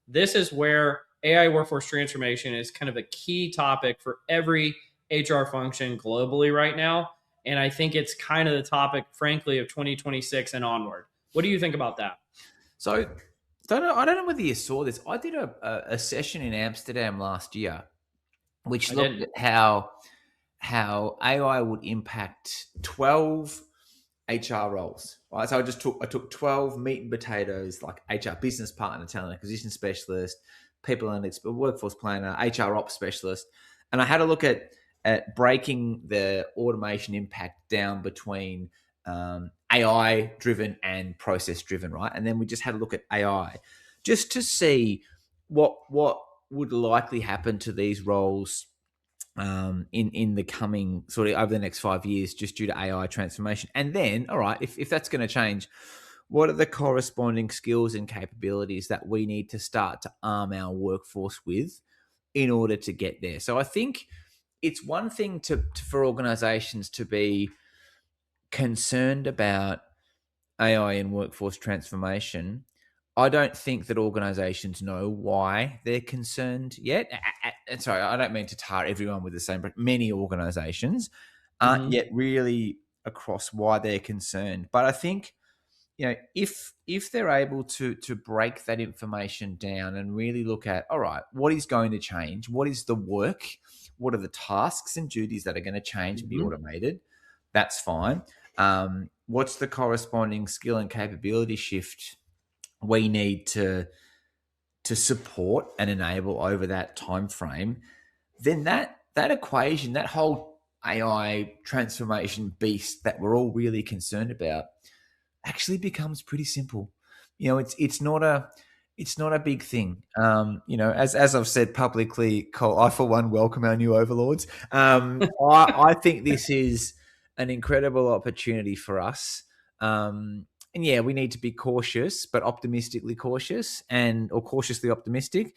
this is where AI workforce transformation is kind of a key topic for every HR function globally right now. And I think it's kind of the topic, frankly, of 2026 and onward. What do you think about that? So I don't know whether you saw this. I did a session in Amsterdam last year, which looked at how AI would impact 12 HR roles. Right? So I took 12 meat and potatoes, like HR business partner, talent acquisition specialist, people analytics, workforce planner, HR ops specialist, and I had a look at breaking the automation impact down between AI driven and process driven, right? And then we just had a look at AI just to see what would likely happen to these roles in the coming sort of over the next 5 years, just due to AI transformation. And then, all right, if that's going to change, what are the corresponding skills and capabilities that we need to start to arm our workforce with in order to get there? So I think it's one thing for organizations to be concerned about AI and workforce transformation. I don't think that organizations know why they're concerned yet. And sorry, I don't mean to tar everyone with the same, but many organizations aren't yet really across why they're concerned. But I think, if they're able to break that information down and really look at, all right, what is going to change? What is the work? What are the tasks and duties that are going to change and be automated? That's fine. What's the corresponding skill and capability shift we need to support and enable over that time frame? Then that equation, that whole AI transformation beast that we're all really concerned about, actually becomes pretty simple. It's not a big thing. As I've said publicly, Cole, I for one welcome our new overlords. I think this is an incredible opportunity for us. And yeah, we need to be cautious, but optimistically cautious, or cautiously optimistic.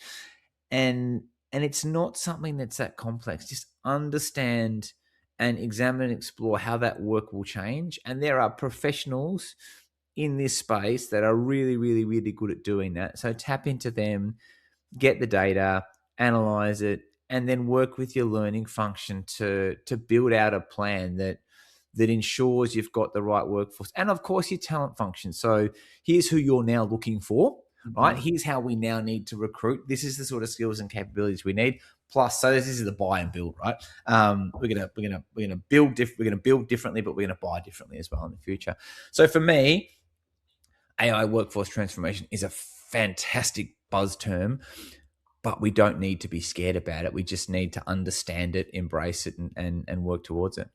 And it's not something that's that complex. Just understand and examine and explore how that work will change. And there are professionals in this space that are really, really, really good at doing that. So tap into them, get the data, analyze it, and then work with your learning function to build out a plan that ensures you've got the right workforce. And of course, your talent function. So here's who you're now looking for, right? Here's how we now need to recruit. This is the sort of skills and capabilities we need. Plus, so this is the buy and build, right? We're gonna build differently, but we're gonna buy differently as well in the future. So for me, AI workforce transformation is a fantastic buzz term, but we don't need to be scared about it. We just need to understand it, embrace it, and work towards it.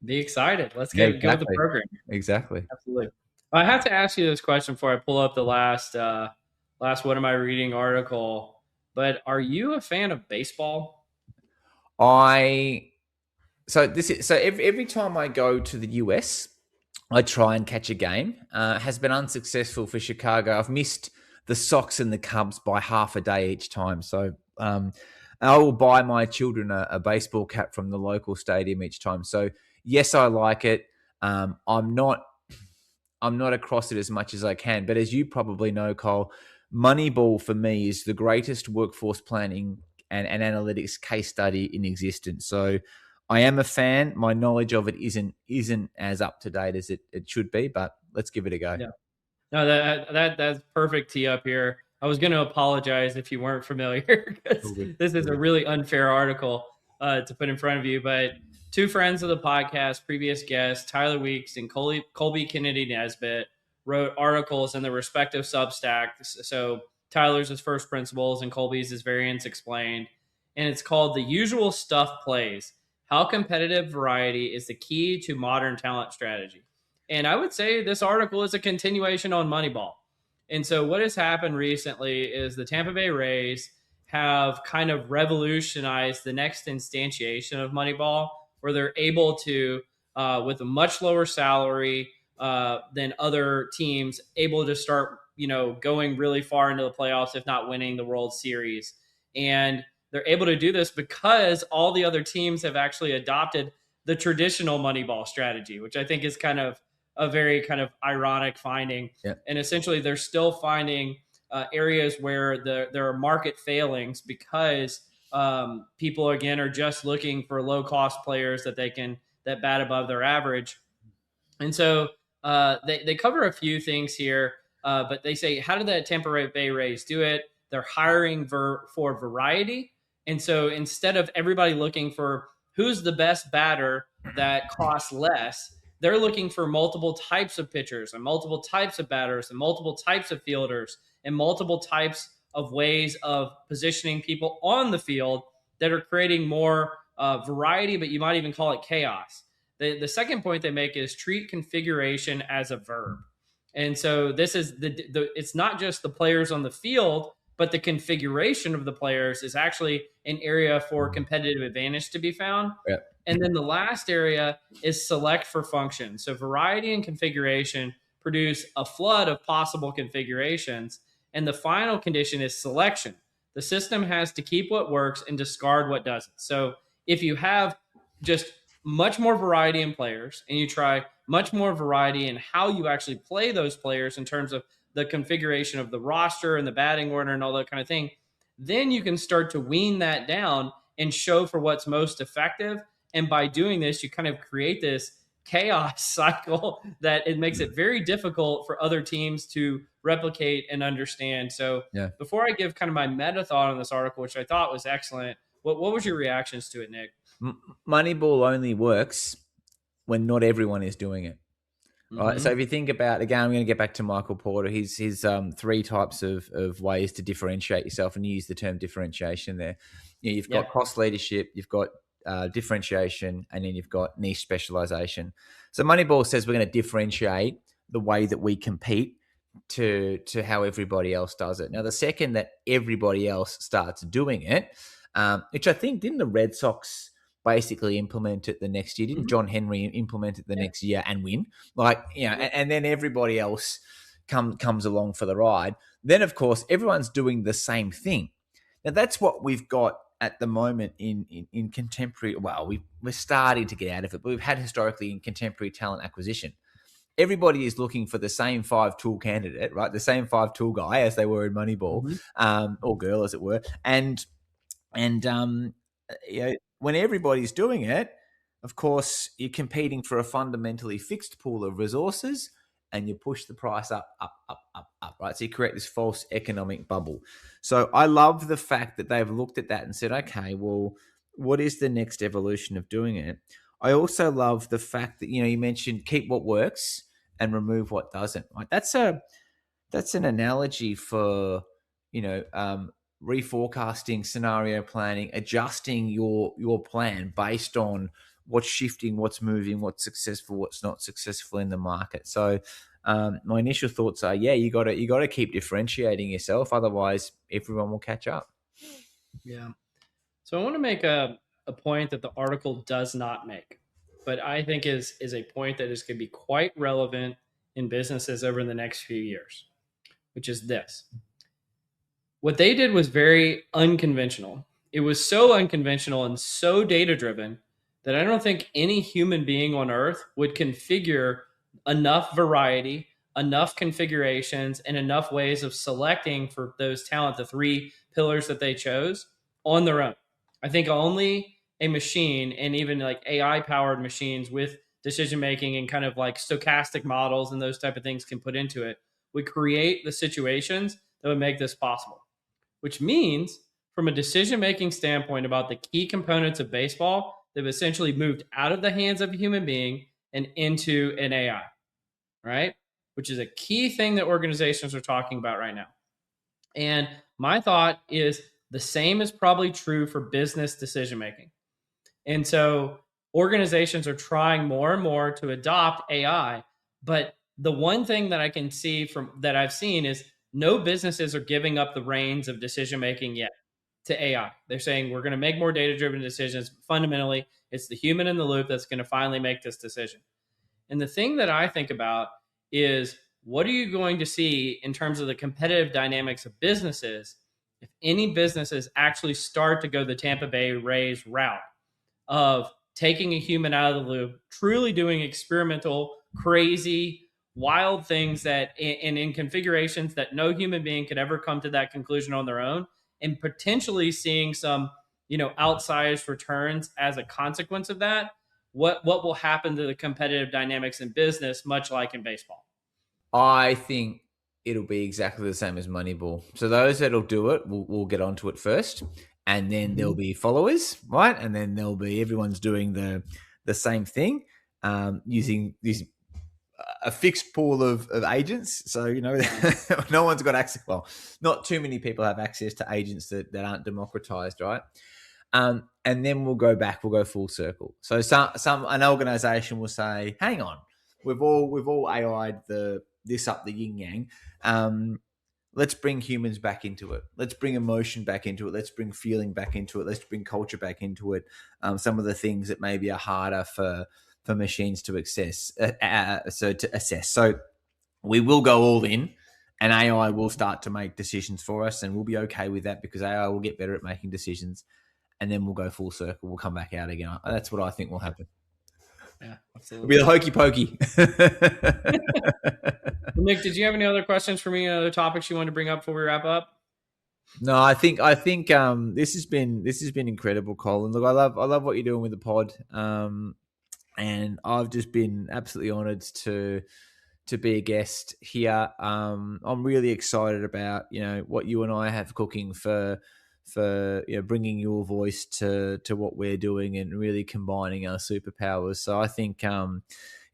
Be excited. Let's go with the program. Exactly. Absolutely. I have to ask you this question before I pull up the last what am I reading article. But are you a fan of baseball? Every time I go to the US, I try and catch a game. Has been unsuccessful for Chicago. I've missed the Sox and the Cubs by half a day each time. So I will buy my children a baseball cap from the local stadium each time. So yes, I like it. I'm not across it as much as I can. But as you probably know, Cole, Moneyball for me is the greatest workforce planning and analytics case study in existence. So I am a fan. My knowledge of it isn't as up to date as it should be, but let's give it a go. Yeah. No, that's perfect tee up here. I was going to apologize if you weren't familiar, because this is a really unfair article to put in front of you. But two friends of the podcast, previous guests, Tyler Weeks and Colby Kennedy Nesbitt, wrote articles in the respective Substacks. So Tyler's is First Principles and Colby's is Variance Explained. And it's called The Usual Stuff Plays: How Competitive Variety is the Key to Modern Talent Strategy. And I would say this article is a continuation on Moneyball. And so what has happened recently is the Tampa Bay Rays have kind of revolutionized the next instantiation of Moneyball, where they're able to, with a much lower salary than other teams, able to start, going really far into the playoffs, if not winning the World Series. And they're able to do this because all the other teams have actually adopted the traditional Moneyball strategy, which I think is kind of a very kind of ironic finding. Yeah. And essentially, they're still finding areas where there are market failings because people again are just looking for low cost players that bat above their average. And so they cover a few things here, but they say, how did the Tampa Bay Rays do it? They're hiring for variety. And so instead of everybody looking for who's the best batter that costs less, they're looking for multiple types of pitchers and multiple types of batters and multiple types of fielders and multiple types of ways of positioning people on the field that are creating more variety, but you might even call it chaos. The second point they make is treat configuration as a verb. And so this is it's not just the players on the field, but the configuration of the players is actually an area for competitive advantage to be found. Yeah. And then the last area is select for function. So variety and configuration produce a flood of possible configurations. And the final condition is selection. The system has to keep what works and discard what doesn't. So if you have just much more variety in players and you try much more variety in how you actually play those players in terms of the configuration of the roster and the batting order and all that kind of thing, then you can start to wean that down and show for what's most effective. And by doing this, you kind of create this chaos cycle that it makes it very difficult for other teams to replicate and understand. So before I give kind of my meta thought on this article, which I thought was excellent, what was your reactions to it, Nick? Moneyball only works when not everyone is doing it. Right. So if you think about, again, I'm going to get back to Michael Porter, his three types of ways to differentiate yourself, and you use the term differentiation there. You've got cross leadership, you've got differentiation, and then you've got niche specialization. So Moneyball says we're going to differentiate the way that we compete to how everybody else does it. Now, the second that everybody else starts doing it, which I think, didn't the Red Sox basically implement it the next year? Didn't John Henry implement it the next year and win? And then everybody else comes along for the ride. Then, of course, everyone's doing the same thing. Now, that's what we've got at the moment in contemporary. Well, we're starting to get out of it, but we've had historically in contemporary talent acquisition. Everybody is looking for the same 5-tool candidate, right? The same 5-tool guy as they were in Moneyball, or girl, as it were. And when everybody's doing it, of course, you're competing for a fundamentally fixed pool of resources, and you push the price up, right? So you create this false economic bubble. So I love the fact that they've looked at that and said, okay, well, what is the next evolution of doing it? I also love the fact that, you mentioned keep what works and remove what doesn't. Right? That's an analogy for, reforecasting, scenario planning, adjusting your plan based on what's shifting, what's moving, what's successful, what's not successful in the market. So my initial thoughts are, you got to keep differentiating yourself, otherwise everyone will catch up. Yeah. So I want to make a point that the article does not make, but I think is a point that is going to be quite relevant in businesses over the next few years, which is this. What they did was very unconventional. It was so unconventional and so data-driven that I don't think any human being on Earth would configure enough variety, enough configurations, and enough ways of selecting for those talent, the three pillars that they chose, on their own. I think only a machine, and even like AI-powered machines with decision-making and kind of like stochastic models and those type of things can put into it, would create the situations that would make this possible. Which means, from a decision-making standpoint about the key components of baseball, They've essentially moved out of the hands of a human being and into an AI, right? Which is a key thing that organizations are talking about right now. And my thought is the same is probably true for business decision making. And so organizations are trying more and more to adopt AI. But the one thing that I can see from that I've seen is no businesses are giving up the reins of decision making yet to AI. They're saying we're going to make more data driven decisions. Fundamentally, it's the human in the loop that's going to finally make this decision. And the thing that I think about is what are you going to see in terms of the competitive dynamics of businesses if any businesses actually start to go the Tampa Bay Rays route of taking a human out of the loop, truly doing experimental, crazy, wild things that and in configurations that no human being could ever come to that conclusion on their own, and potentially seeing some, outsized returns as a consequence of that. What will happen to the competitive dynamics in business, much like in baseball? I think it'll be exactly the same as Moneyball. So those that'll do it will get onto it first, and then there'll be followers, right? And then there'll be everyone's doing the same thing, using a fixed pool of agents. So no one's got access. Well, not too many people have access to agents that aren't democratized, right? And then we'll go back. We'll go full circle. So an organization will say, "Hang on, we've all AI'd this up the yin yang. Let's bring humans back into it. Let's bring emotion back into it. Let's bring feeling back into it. Let's bring culture back into it. Some of the things that maybe are harder for machines to assess. So we will go all in, and AI will start to make decisions for us, and we'll be okay with that because AI will get better at making decisions, and then we'll go full circle. We'll come back out again. That's what I think will happen. Yeah, absolutely. It'll be the hokey pokey. Nick, did you have any other questions for me? Other topics you want to bring up before we wrap up? No, I think this has been incredible, Colin. Look, I love what you're doing with the pod, and I've just been absolutely honoured to be a guest here. I'm really excited about what you and I have cooking for bringing your voice to what we're doing and really combining our superpowers. So I think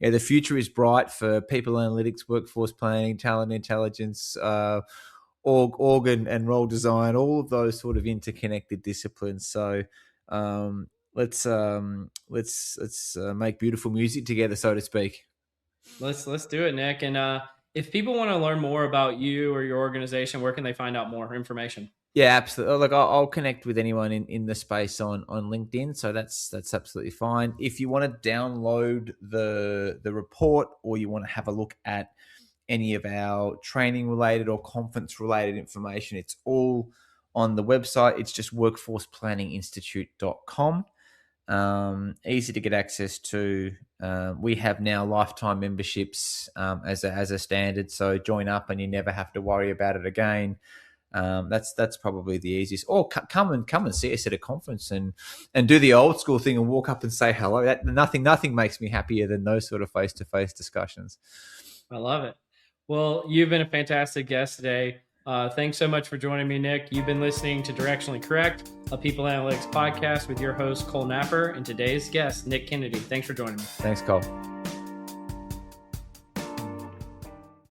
the future is bright for people analytics, workforce planning, talent intelligence, org and role design, all of those sort of interconnected disciplines. So let's make beautiful music together, so to speak. Let's do it, Nick. And if people want to learn more about you or your organization, where can they find out more information? Yeah, absolutely. Look, I'll connect with anyone in the space on LinkedIn, so that's absolutely fine. If you want to download the report, or you want to have a look at any of our training related or conference related information, it's all on the website. It's just workforceplanninginstitute.com. Easy to get access to. We have now lifetime memberships as a standard, so join up and you never have to worry about it again. That's probably the easiest. Or come and see us at a conference and do the old school thing and walk up and say hello. Nothing makes me happier than those sort of face-to-face discussions. I love it. Well, you've been a fantastic guest today. Thanks so much for joining me, Nick. You've been listening to Directionally Correct, a People Analytics podcast with your host, Cole Napper, and today's guest, Nick Kennedy. Thanks for joining me. Thanks, Cole.